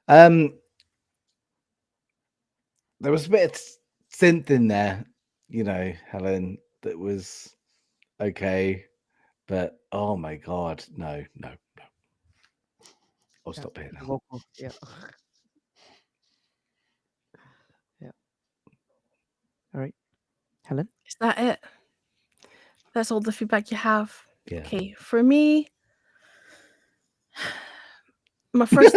S4: There was a bit of synth in there, Helen, that was okay, but oh my god, no. I'll
S2: yeah,
S4: stop here
S2: the
S4: now.
S2: vocals, yeah. Yeah. All right. Helen?
S1: Is that it? That's all the feedback you have?
S4: Yeah.
S1: Okay, for me, my first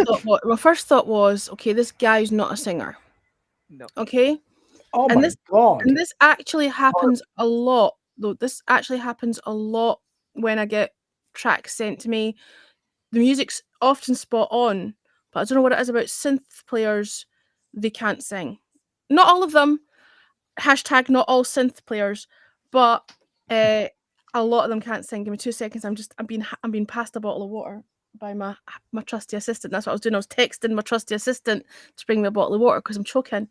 S1: thought was, okay, this guy's not a singer.
S2: No.
S1: Okay?
S4: Oh
S1: And
S4: my god.
S1: And this actually happens a lot, though. This actually happens a lot when I get tracks sent to me. The music's often spot on, but I don't know what it is about synth players. They can't sing. Not all of them. Hashtag not all synth players, but a lot of them can't sing. Give me 2 seconds. I'm being passed a bottle of water by my trusty assistant. That's what I was doing. I was texting my trusty assistant to bring me a bottle of water because I'm choking.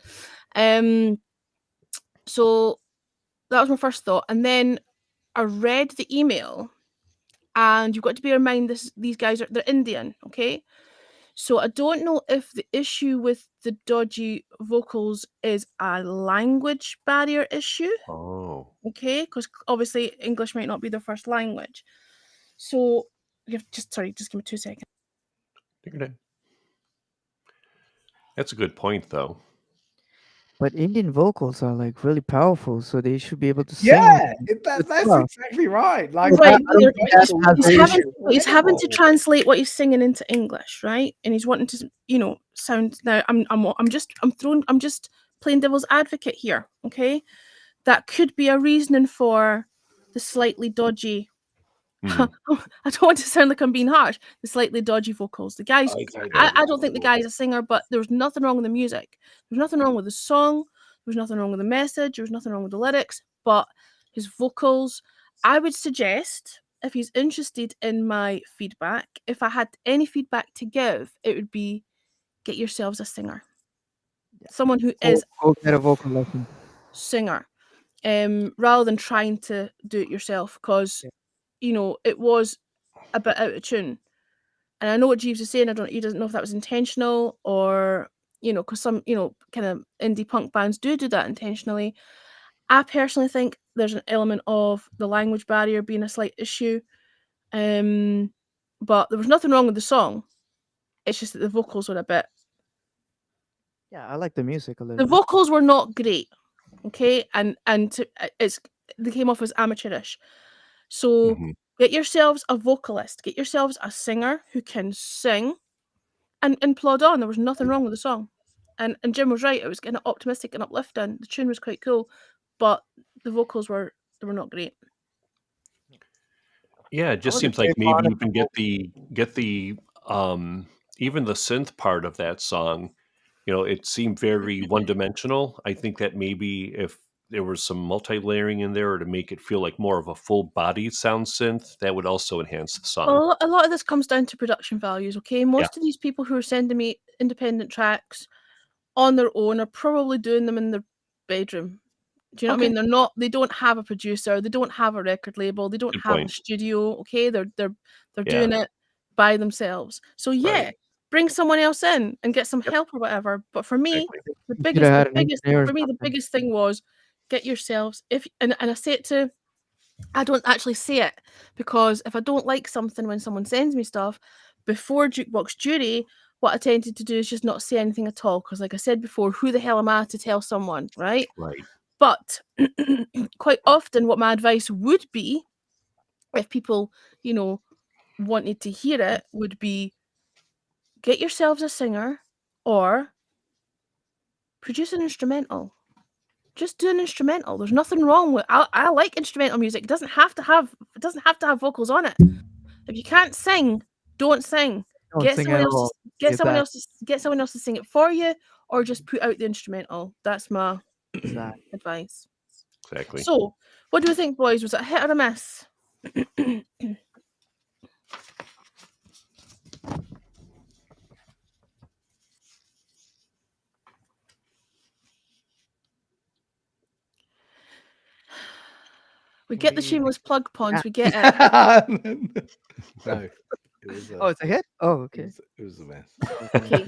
S1: So that was my first thought, and then I read the email, and you've got to bear in mind these guys they're Indian, okay? So I don't know if the issue with the dodgy vocals is a language barrier issue,
S3: Oh,
S1: okay? Because obviously English might not be their first language. So just give me 2 seconds.
S3: figured it. That's a good point, though.
S2: But Indian vocals are like really powerful, so they should be able to sing.
S4: Yeah,
S2: good
S4: that's
S2: stuff.
S4: exactly right. Like,
S1: Right,
S2: I don't think that's
S1: he's having to
S4: incredible.
S1: translate what he's singing into English, right? And he's wanting to, sound. Now, I'm just playing devil's advocate here, okay? That could be a reasoning for the slightly dodgy.
S3: Hmm.
S1: I don't want to sound like I'm being harsh. The slightly dodgy vocals. The guys, I don't think the guy's a singer, but there's nothing wrong with the music. There's nothing wrong with the song. There's nothing wrong with the message. There's nothing wrong with the lyrics. But his vocals, I would suggest, if he's interested in my feedback, if I had any feedback to give, it would be get yourselves a singer. Someone who is
S2: Go get a vocal lesson.
S1: singer. rather than trying to do it yourself, because it was a bit out of tune. And I know what Jeeves is saying. He doesn't know if that was intentional or because some kind of indie punk bands do that intentionally. I personally think there's an element of the language barrier being a slight issue. But there was nothing wrong with the song. It's just that the vocals were a bit.
S2: Yeah, I like the music a little
S1: The
S2: bit.
S1: vocals were not great, okay, and they came off as amateurish. So get yourselves a vocalist, get yourselves a singer who can sing, and plod on. There was nothing wrong with the song, and Jim was right. It was kind of optimistic and uplifting. The tune was quite cool, but the vocals were not great.
S3: Yeah, it
S2: I
S3: just
S2: was a
S3: seems like
S2: big
S3: maybe
S2: fan of
S3: you can get the even the synth part of that song. It seemed very one-dimensional. I think that maybe if there was some multi-layering in there to make it feel like more of a full-bodied sound synth, that would also enhance the song.
S1: Well, a lot of this comes down to production values, okay? Most of these people who are sending me independent tracks on their own are probably doing them in their bedroom. Do you know what I mean? They don't have a producer, they don't have a record label, they don't
S3: Good
S1: have a
S3: point.
S1: studio, okay? They're
S3: Yeah.
S1: doing it by themselves. So
S3: Right.
S1: bring someone else in and get some help or whatever. But for me,
S3: Exactly.
S1: the
S2: You could have had an
S1: biggest
S2: engineer or
S1: for me, the
S2: something.
S1: biggest thing was get yourselves and I say it to I don't actually say it because if I don't like something when someone sends me stuff, before Jukebox Jury, what I tended to do is just not say anything at all. Because, like I said before, who the hell am I to tell someone, right?
S3: Right.
S1: But quite often, what my advice would be, if people, wanted to hear it, would be get yourselves a singer or produce an instrumental. Just do an instrumental. There's nothing wrong with. I like instrumental music. It doesn't have to have vocals on it. If you can't sing, don't sing.
S2: Don't
S1: Get
S2: sing
S1: someone
S2: at
S1: else.
S2: all.
S1: Get someone
S2: Exactly.
S1: else. Get someone else to sing it for you, or just put out the instrumental. That's my
S2: Exactly.
S1: advice.
S3: Exactly.
S1: So, what do we think, boys? Was it a hit or a miss? We get the shameless plug, Pons. We get it.
S4: No, it was
S2: Oh, it's a hit? Oh, okay.
S4: it was a mess.
S1: Okay.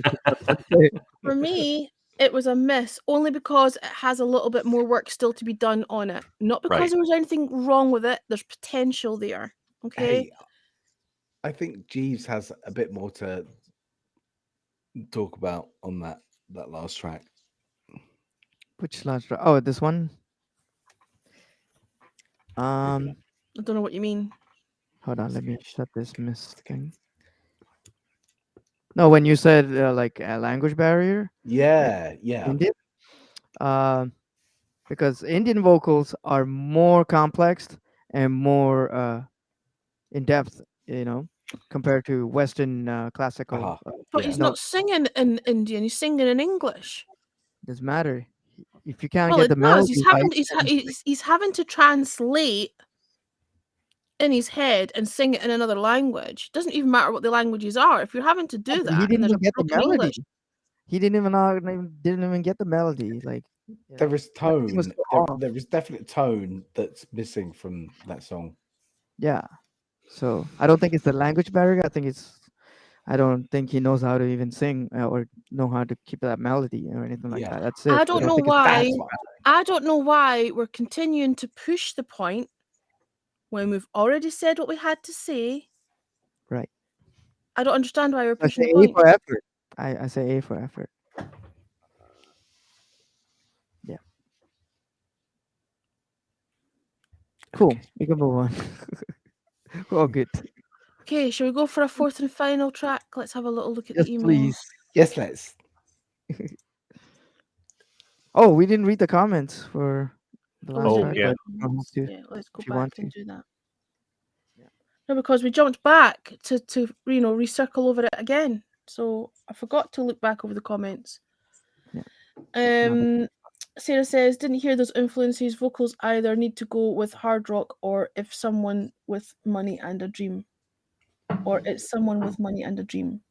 S1: For me, it was a miss only because it has a little bit more work still to be done on it. Not because
S3: Right.
S1: there was anything wrong with it. There's potential there. Okay.
S4: Hey, I think Jeeves has a bit more to talk about on that last track.
S2: Which last track? Oh, this one.
S1: I don't know what you mean.
S2: Hold on, let me shut this miss thing. No, when you said like a language barrier,
S4: Yeah.
S2: Indian, because Indian vocals are more complex and more in depth, compared to Western classical.
S1: But
S4: Yeah.
S1: he's not singing in Indian. He's singing in English.
S2: Doesn't matter if you can't
S1: Well,
S2: get
S1: it
S2: the
S1: does.
S2: melody right.
S1: He's having to translate in his head and sing it in another language. It doesn't even matter what the languages are. If you're having to do
S2: He
S1: that, and
S2: didn't
S1: there's
S2: even
S1: a
S2: get the
S1: broken
S2: melody.
S1: English.
S2: He didn't even get the melody. Like
S4: There is
S2: everything was
S4: tone.
S2: so off.
S4: There is definite tone that's missing from that song.
S2: Yeah. So I don't think it's the language barrier. I don't think he knows how to even sing or know how to keep that melody or anything like
S4: Yeah.
S2: that. That's it.
S1: I don't know
S2: think it's
S1: why.
S4: That's fine.
S1: I don't know why we're continuing to push the point when we've already said what we had to say.
S2: right.
S1: I don't understand why we're
S2: I
S1: pushing
S2: say
S1: the
S2: A
S1: point.
S2: for effort. I say A for effort. Yeah. Cool. We can move on. We're all good.
S1: Okay, shall we go for a fourth and final track? Let's have a little look at
S2: Yes,
S1: the emails.
S2: please.
S4: Yes, let's.
S2: Oh, we didn't read the comments for the last
S1: Oh,
S2: track.
S3: yeah.
S2: But you don't have to.
S1: Yeah, let's go
S2: if you want
S1: back and
S2: to.
S1: do that.
S2: Yeah.
S1: No, because we jumped back to recircle over it again. So I forgot to look back over the comments.
S2: Yeah.
S1: Sarah says, didn't hear those influences. Vocals either need to go with hard rock or if someone with money and a dream. Or it's someone with money and a dream.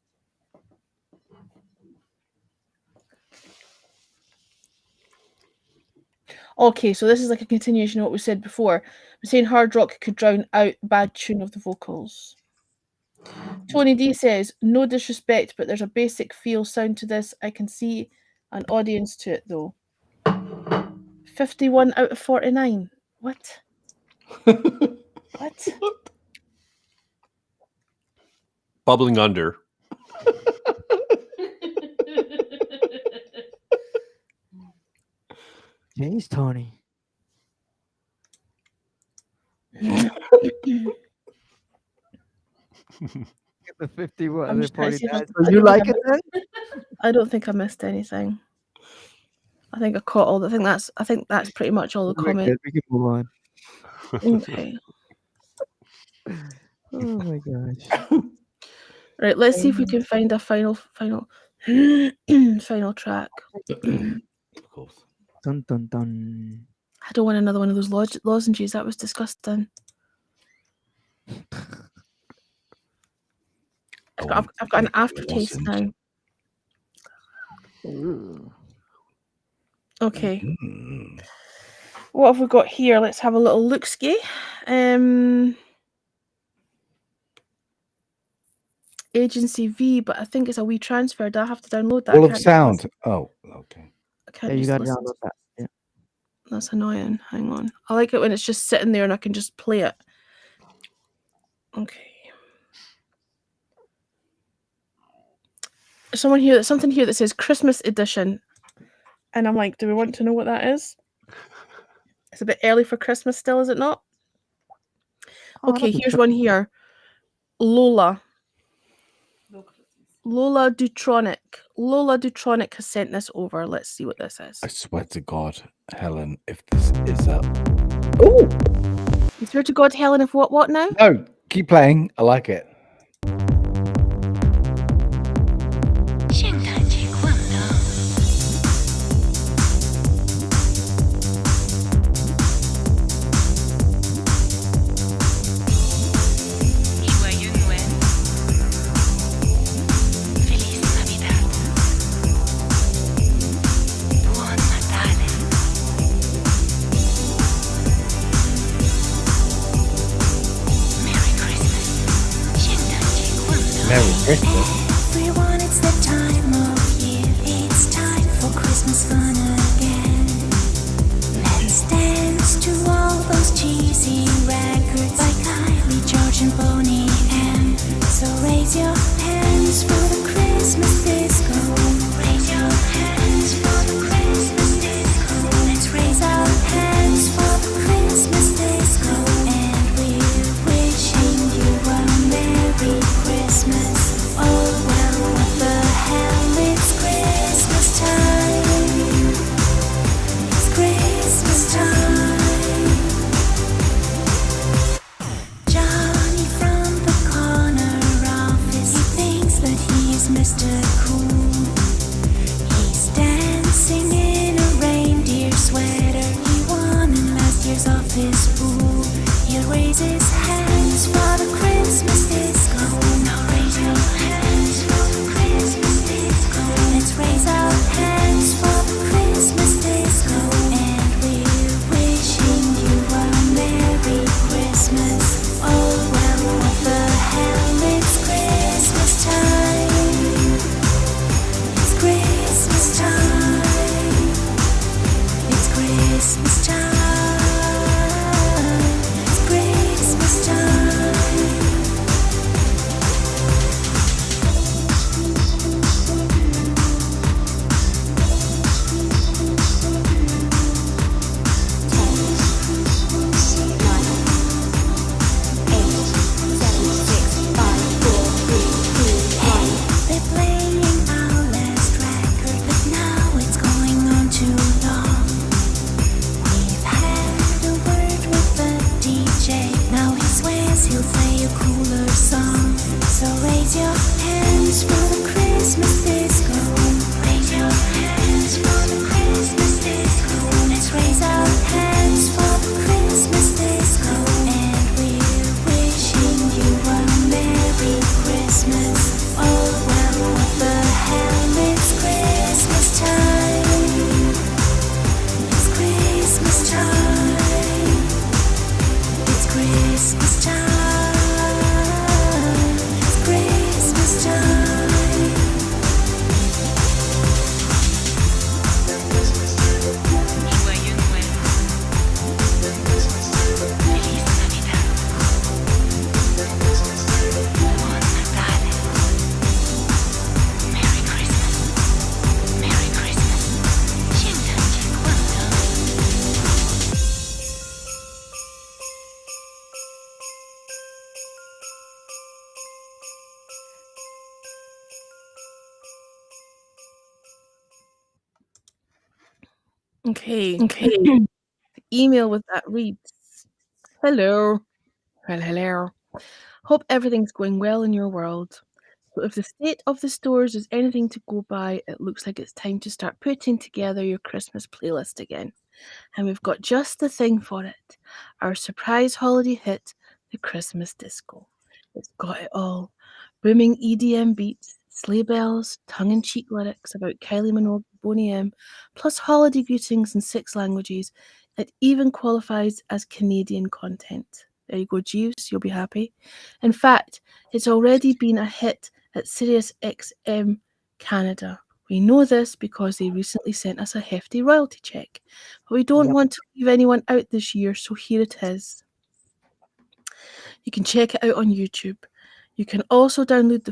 S1: Okay, so this is like a continuation of what we said before. We're saying hard rock could drown out bad tune of the vocals. Tony D says, no disrespect, but there's a basic feel sound to this. I can see an audience to it though. 51 out of 49. What? What?
S3: Bubbling under.
S2: Jeez, Tony.
S1: Mm.
S2: Get the 51
S1: I'm
S2: and the
S1: just trying to see if
S2: 49.
S1: I
S2: So you
S1: don't
S2: like
S1: think
S2: it
S1: I
S2: then?
S1: I don't think I missed anything. I think I caught all. I think that's pretty much all the
S2: We're
S1: comments.
S2: good. We can move on.
S1: Okay.
S2: Oh my gosh.
S1: Right, let's see if we can find a final final track.
S4: Of course.
S2: Dun dun dun.
S1: I don't want another one of those lozenges. That was disgusting. I've got an aftertaste now.
S2: Ooh.
S1: Okay.
S4: Mm.
S1: What have we got here? Let's have a little look-ski. Agency V, but I think it's a wee transfer. Do I have to download that?
S4: Wall
S1: I
S4: of
S1: can't just
S4: sound.
S1: listen-
S4: Oh, okay.
S1: I can't
S2: Yeah, you
S1: just
S2: gotta
S1: listen.
S2: download that. Yeah.
S1: That's annoying. Hang on. I like it when it's just sitting there and I can just play it. Okay. Something here that says Christmas edition. And I'm like, do we want to know what that is? It's a bit early for Christmas still, is it not?
S2: Oh,
S1: Okay,
S2: that'd be
S1: here's
S2: fun.
S1: one here. Lola Dutronic. Lola Dutronic has sent this over. Let's see what this is.
S4: I swear to God, Helen, if this is a. Oh!
S1: You swear to God, Helen, if what now?
S4: No, keep playing. I like it.
S5: 圣诞节快乐！ Joyeux Noël. Feliz Navidad. Buon Natale. Merry Christmas. 圣诞节快乐。
S4: Merry Christmas.
S7: Everyone, it's the time of year. It's time for Christmas fun again. Let's dance to all those cheesy records by Kylie, George, and Boney M. So raise your hands for the Christmas disco. Raise your hands for the Christmas disco. Let's raise our hands for the Christmas disco. And we're wishing you a Merry Christmas. Oh,
S1: Okay. Email with that reads, hello. Well, hello. Hope everything's going well in your world. So if the state of the stores is anything to go by, it looks like it's time to start putting together your Christmas playlist again. And we've got just the thing for it. Our surprise holiday hit, the Christmas disco. It's got it all. Booming EDM beats, sleigh bells, tongue-in-cheek lyrics about Kylie Minogue, Boney M, plus holiday greetings in 6 languages. It even qualifies as Canadian content. There you go, Jeeves, you'll be happy. In fact, it's already been a hit at Sirius XM Canada. We know this because they recently sent us a hefty royalty check. But we don't want to leave anyone out this year, so here it is. You can check it out on YouTube. You can also download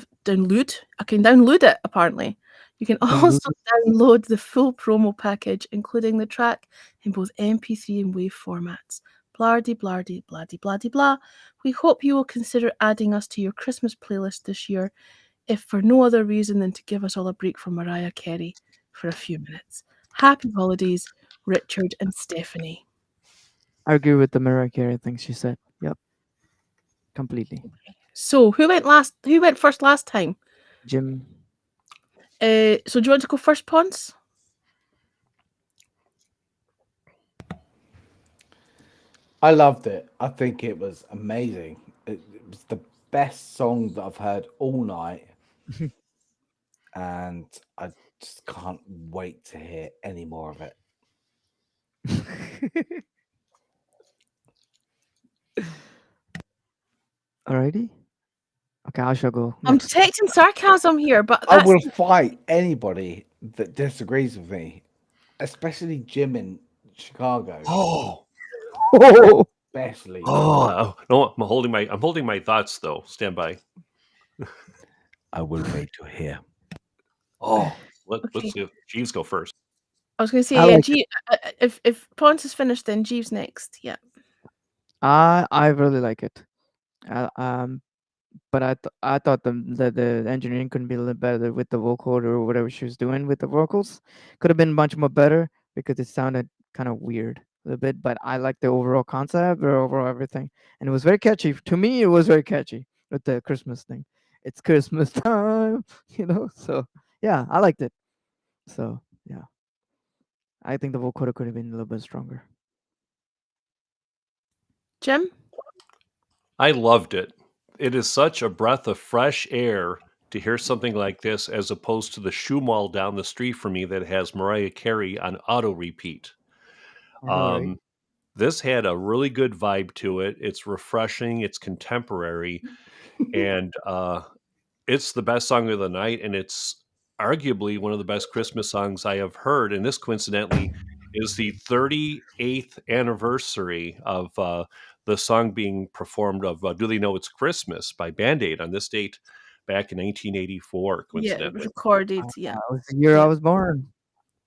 S1: it apparently. You can also download the full promo package, including the track in both MP3 and WAV formats. Blardy, blardy, bladdy, bladdy, blah. We hope you will consider adding us to your Christmas playlist this year, if for no other reason than to give us all a break from Mariah Carey for a few minutes. Happy holidays, Richard and Stephanie.
S2: I agree with the Mariah Carey thing she said. Yep. Completely.
S1: So who went first last time?
S2: Jim.
S1: So do you want to go first, Pons?
S4: I loved it. I think it was amazing. It was the best song that I've heard all night. And I just can't wait to hear any more of it.
S2: Alrighty. Okay, I shall go.
S1: I'm
S2: next.
S1: detecting sarcasm here, but
S4: I
S1: that's
S4: will fight anybody that disagrees with me, especially Jim in Chicago.
S3: Oh,
S4: Especially.
S3: no, I'm holding my thoughts though. Stand by.
S4: I will wait to hear.
S3: Oh, let's
S1: Okay.
S3: see if Jeeves go first.
S1: I was going to say,
S2: I
S1: yeah,
S2: like
S1: if Pons is finished, then Jeeves next. Yeah.
S2: I really like it. But I thought the engineering couldn't be a little better with the vocoder or whatever she was doing with the vocals. Could have been much more better because it sounded kind of weird a little bit. But I like the overall concept, the overall everything, and it was very catchy. To me, it was very catchy with the Christmas thing. It's Christmas time, So yeah, I liked it. So yeah, I think the vocoder could have been a little bit stronger.
S1: Jim?
S3: I loved it. It is such a breath of fresh air to hear something like this as opposed to the shoe mall down the street from me that has Mariah Carey on auto repeat.
S2: I know, right?
S3: This had a really good vibe to it. It's refreshing, it's contemporary, and it's the best song of the night, and it's arguably one of the best Christmas songs I have heard. And this, coincidentally, is the 38th anniversary of the song being performed of "Do They Know It's Christmas" by Band Aid on this date back in 1984.
S1: Yeah, it was
S3: Coincidentally,
S1: recorded. Yeah.
S2: That was the year I was born.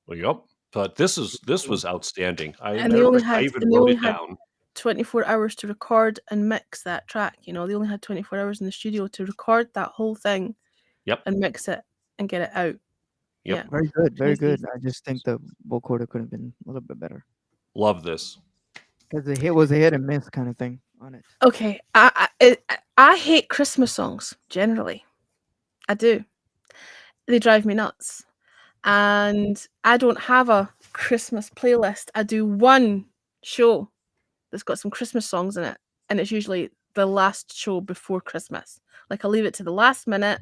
S3: well, yep. But this was outstanding.
S1: And they only
S3: I
S1: had
S3: even wrote it
S1: had
S3: down.
S1: 24 hours to record and mix that track. They only had 24 hours in the studio to record that whole thing.
S3: Yep.
S1: And mix it and get it out.
S3: Yep.
S1: Yeah.
S2: Very good, very
S1: Crazy.
S2: good. I just think the vocoder could have been a little bit better
S3: Love this.
S2: because the hit was a hit and miss kind of thing on it.
S1: Okay, I hate Christmas songs generally. I do. They drive me nuts. And I don't have a Christmas playlist. I do one show that's got some Christmas songs in it, and it's usually the last show before Christmas. Like I leave it to the last minute.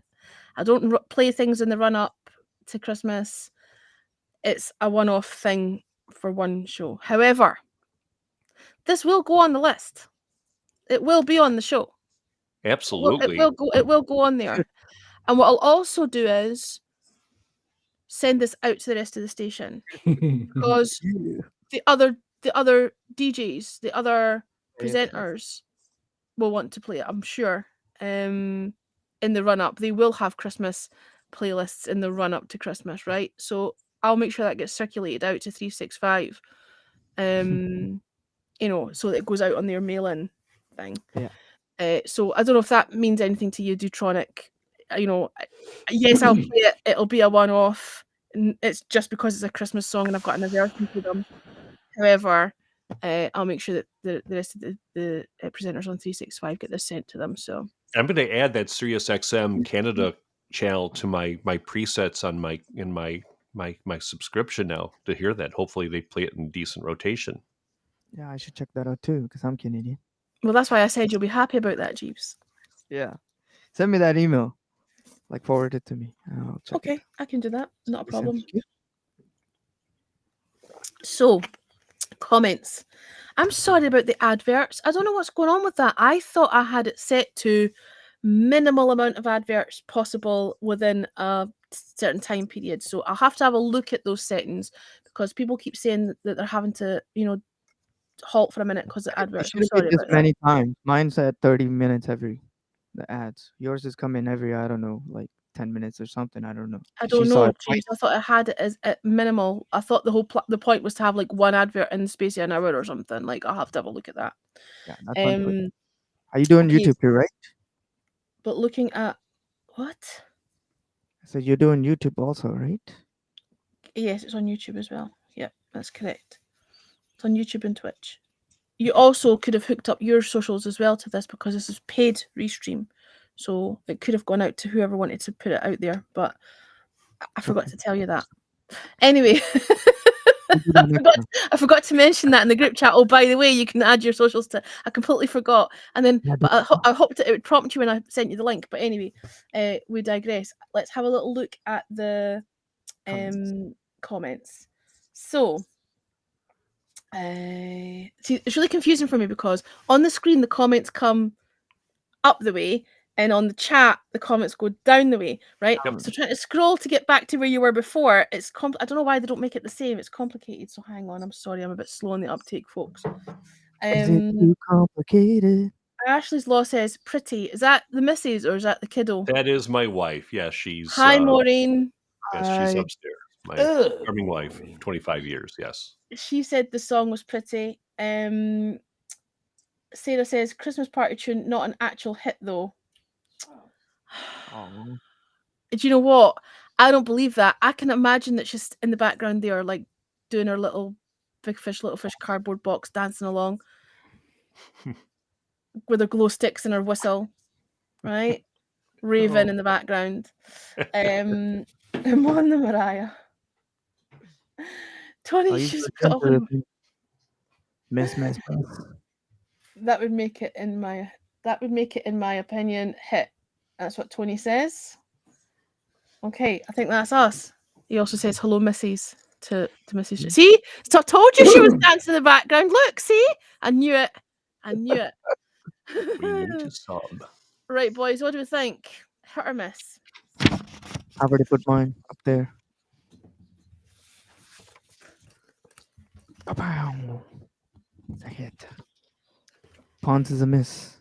S1: I don't play things in the run up to Christmas. It's a one-off thing for one show. However, this will go on the list. It will be on the show.
S3: Absolutely.
S1: It will go on there. And what I'll also do is send this out to the rest of the station because the other DJs, the other presenters will want to play it, I'm sure. In the run up, they will have Christmas playlists in the run up to Christmas, right? So I'll make sure that gets circulated out to 365. So that it goes out on their mail-in thing.
S2: Yeah.
S1: So I don't know if that means anything to you, Dutronic. Yes, I'll play it. It'll be a one-off. it's just because it's a Christmas song and I've got an aversion to them. However, I'll make sure that the rest of the presenters on 365 get this sent to them. So
S3: I'm going to add that SiriusXM Canada channel to my presets on my subscription now to hear that. Hopefully they play it in decent rotation.
S2: Yeah, I should check that out too because I'm Canadian.
S1: well, that's why I said you'll be happy about that, Jeeves.
S2: Yeah. Send me that email. Like forward it to me. I'll check it.
S1: Okay, I can do that. Not a problem.
S2: Thank you.
S1: So, comments. I'm sorry about the adverts. I don't know what's going on with that. I thought I had it set to minimal amount of adverts possible within a certain time period. So I'll have to have a look at those settings because people keep saying that they're having to, halt for a minute because of
S2: It
S1: adverts. I'm
S2: shouldn't be
S1: sorry
S2: this
S1: about that.
S2: many times. Mine's at 30 minutes every the ads. Yours is coming every, I don't know, like 10 minutes or something. I don't know.
S1: I
S2: She
S1: don't
S2: saw
S1: know,
S2: it
S1: James. I thought I had it as at minimal. I thought the whole the point was to have like one advert in the space of an hour or something. Like I'll have to have a look at that.
S2: Yeah, that's fine.
S1: Um,
S2: Are you doing
S1: okay,
S2: YouTube too, right?
S1: but looking at what?
S2: I said you're doing YouTube also, right?
S1: Yes, it's on YouTube as well. Yep, that's correct. It's on YouTube and Twitch. You also could have hooked up your socials as well to this because this is paid restream. So it could have gone out to whoever wanted to put it out there, but I forgot to tell you that. Anyway, I forgot to mention that in the group chat. Oh, by the way, you can add your socials to. I completely forgot, and then but I hoped it would prompt you when I sent you the link. But anyway, we digress. Let's have a little look at the comments. So, see, it's really confusing for me because on the screen the comments come up the way, and on the chat the comments go down the way, right?
S3: Yep.
S1: So trying to scroll to get back to where you were before, it's I don't know why they don't make it the same. It's complicated. So hang on, I'm sorry, I'm a bit slow on the uptake, folks.
S2: Is it too complicated?
S1: Ashley's Law says pretty. Is that the missus or is that the kiddo?
S3: That is my wife. Yeah, she's
S1: Hi, Maureen.
S3: yes, she's upstairs. My charming wife, 25 years. Yes.
S1: She said the song was pretty. Sarah says Christmas party tune, not an actual hit though.
S2: Oh.
S1: Do you know what? I don't believe that. I can imagine that she's in the background there, like doing her little big fish, little fish cardboard box, dancing along with her glow sticks and her whistle, right? Raving in the background. Mon the Mariah. Tony, she's got on.
S2: Miss.
S1: That would make it in my opinion hit. That's what Tony says. Okay, I think that's us. He also says hello, Mrs. to Mrs. See? So I told you she was dancing in the background. Look, see? I knew it.
S3: We need to sub.
S1: Right, boys, what do we think? Hit or miss?
S2: I've already put mine up there. It's a hit. Pawns is a miss.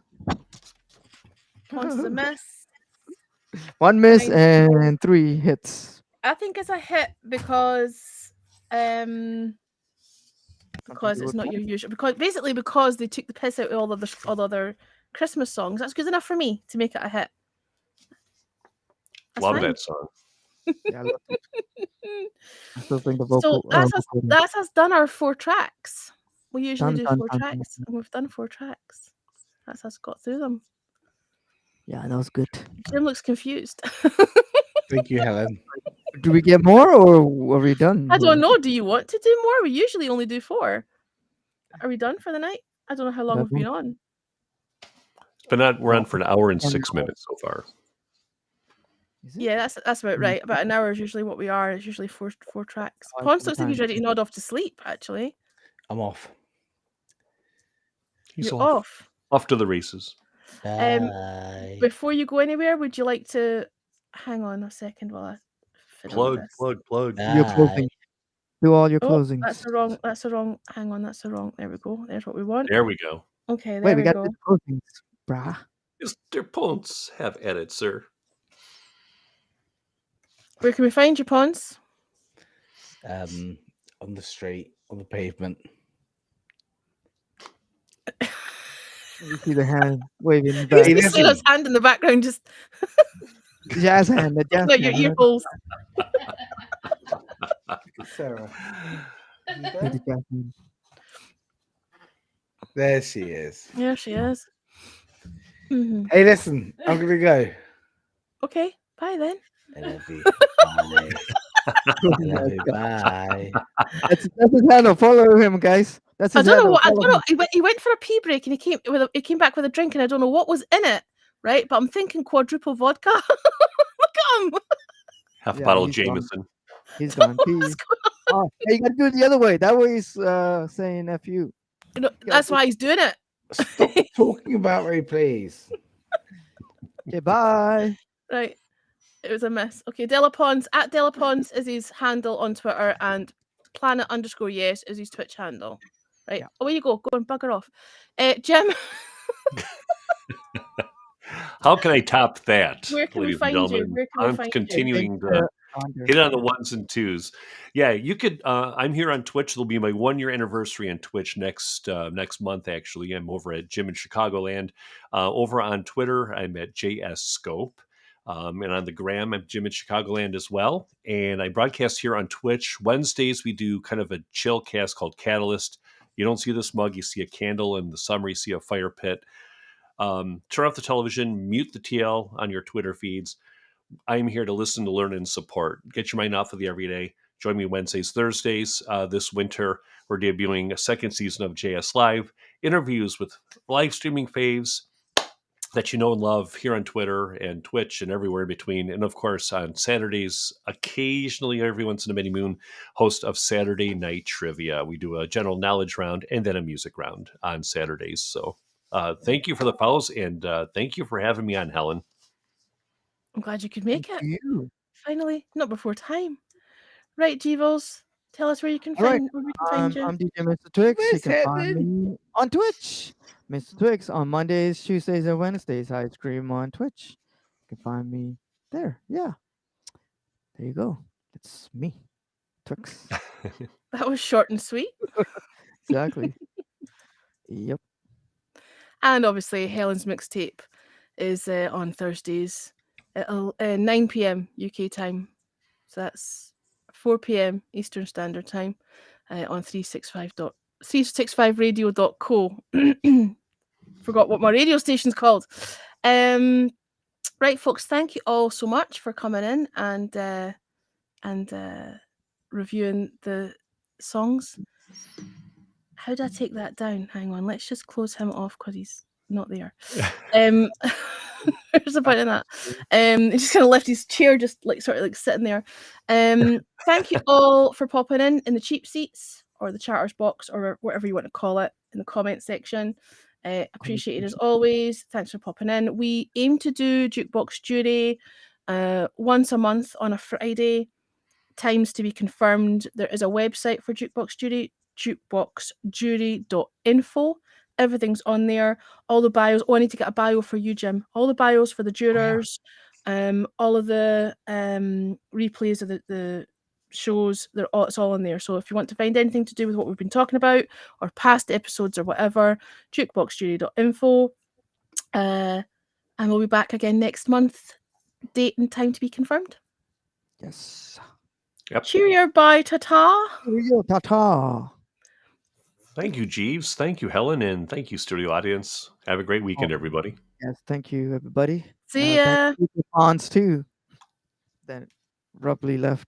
S1: Pawns is a miss.
S2: One miss and 3 hits.
S1: I think it's a hit because it's not your usual. Because they took the piss out of all the other Christmas songs. That's good enough for me to make it a hit. That's
S3: Love
S1: fine.
S3: that song.
S2: Yeah, I love it. I still think the vocal.
S1: So that's us done our 4 tracks. We usually do 4
S2: done.
S1: tracks, and we've done 4 tracks. That's us got through them.
S2: Yeah, that was good.
S1: Jim looks confused.
S4: Thank you, Helen.
S2: Do we get more or are we done?
S1: I don't know. Do you want to do more? We usually only do 4. Are we done for the night? I don't know how long we've been on.
S3: We're on for an hour and 6 minutes so far.
S1: Yeah, that's about right. About an hour is usually what we are. It's usually 4 tracks. Ponce looks like he's ready to nod off to sleep, actually.
S4: I'm off.
S3: He's
S1: You're off.
S3: Off to the races.
S1: Before you go anywhere, would you like to hang on a second while I fiddle with this?
S3: Plug.
S2: Your closing. Do all your closings.
S1: That's the wrong. Hang on, that's the wrong. There we go. There's what we want.
S3: There we go.
S1: Okay, there
S2: Wait, we got
S1: go.
S2: the closings, brah.
S3: Mr. Ponce have edit, sir.
S1: Where can we find you, Ponce?
S4: On the street, on the pavement.
S2: You see the hand waving back.
S1: You see his hand in the background, just
S2: Jazz hand. The jazz
S1: not your
S2: hand.
S1: ear holes.
S4: Sarah. You
S2: Need
S4: there?
S2: the caffeine.
S4: There she is.
S1: There she is. Mhm.
S4: Hey, listen, I'm gonna go.
S1: Okay, bye then.
S4: I love you. Bye. I
S2: Oh
S4: love
S2: my
S4: you.
S2: God.
S4: Bye.
S2: That's his handle. Follow him, guys. That's
S1: I
S2: his
S1: don't know
S2: handle.
S1: what I
S2: Follow
S1: don't know.
S2: him.
S1: He went for a pee break and he came back with a drink and I don't know what was in it, right? But I'm thinking quadruple vodka. Look at him.
S3: Half a
S2: Yeah,
S3: bottle of
S2: he's gone.
S3: Jameson.
S2: He's
S1: Don't know
S2: gone.
S1: what's
S2: Pee.
S1: going on.
S2: Oh, hey, you gotta do it the other way. That way he's saying F you.
S1: You know,
S2: You gotta
S1: that's
S2: do-
S1: why he's doing it.
S4: Stop talking about me, please.
S2: Okay, bye.
S1: Right. It was a miss. Okay, Delapons at Delapons is his handle on Twitter and planet_yes is his Twitch handle. Right.
S2: Yeah.
S1: Away you go. Go and bugger off. Jim,
S3: How can I top that,
S1: where can we
S3: ladies and
S1: find you?
S3: gentlemen?
S1: Where can we
S3: I'm
S1: find you?
S3: continuing
S2: Thanks,
S3: to
S2: Andre.
S3: hit on the ones and twos. Yeah, you could. I'm here on Twitch. It'll be my 1 year anniversary on Twitch next month. Actually, I'm over at Jim in Chicagoland. Over on Twitter, I'm at JS Scope. And on the gram, I'm Jim in Chicagoland as well. And I broadcast here on Twitch. Wednesdays, we do kind of a chill cast called Catalyst. You don't see the smug, you see a candle. In the summer, you see a fire pit. Turn off the television, mute the TL on your Twitter feeds. I'm here to listen, to learn, and support. Get your mind off of the everyday. Join me Wednesdays, Thursdays. This winter, we're debuting a second season of JS Live, interviews with live streaming faves that you know and love here on Twitter and Twitch and everywhere in between. And of course, on Saturdays, occasionally, every once in a mini moon, host of Saturday Night Trivia. We do a general knowledge round and then a music round on Saturdays. So thank you for the follows and thank you for having me on, Helen.
S1: I'm glad you could
S2: Thank
S1: make it.
S2: you.
S1: Finally, not before time. Right, Jevos, tell us where you can
S2: All right.
S1: find you.
S2: I'm DJ Mr. Twix. You
S4: Where's
S2: can find
S4: Helen?
S2: me on Twitch. Mr. Twix on Mondays, Tuesdays, and Wednesdays. I stream on Twitch. You can find me there. Yeah. There you go. It's me, Twix.
S1: That was short and sweet.
S2: Exactly. Yep.
S1: And obviously, Helen's mixtape is on Thursdays at 9 p.m. UK time. So that's 4 p.m. Eastern Standard Time on 365radio.co. Forgot what my radio station's called. Right, folks, thank you all so much for coming in and reviewing the songs. How do I take that down? Hang on, let's just close him off because he's not there. There's a point in that. He just kind of left his chair just like sort of like sitting there. Thank you all for popping in the cheap seats or the chatters box or whatever you want to call it in the comment section. Appreciated as always. Thanks for popping in. We aim to do Jukebox Jury once a month on a Friday. Times to be confirmed. There is a website for Jukebox Jury, jukeboxjury.info. Everything's on there. All the bios. Oh, I need to get a bio for you, Jim. All the bios for the jurors, all of the replays of the shows, it's all in there. So if you want to find anything to do with what we've been talking about or past episodes or whatever, jukeboxjury.info. And we'll be back again next month. Date and time to be confirmed.
S2: Yes.
S3: Yep.
S1: Cheerio, bye, ta-ta.
S2: Here we go. Ta-ta.
S3: Thank you, Jeeves. Thank you, Helen. And thank you, studio audience. Have a great weekend, everybody.
S2: Yes. Thank you, everybody.
S1: See ya.
S2: Thank you to Hans, too. That abruptly left.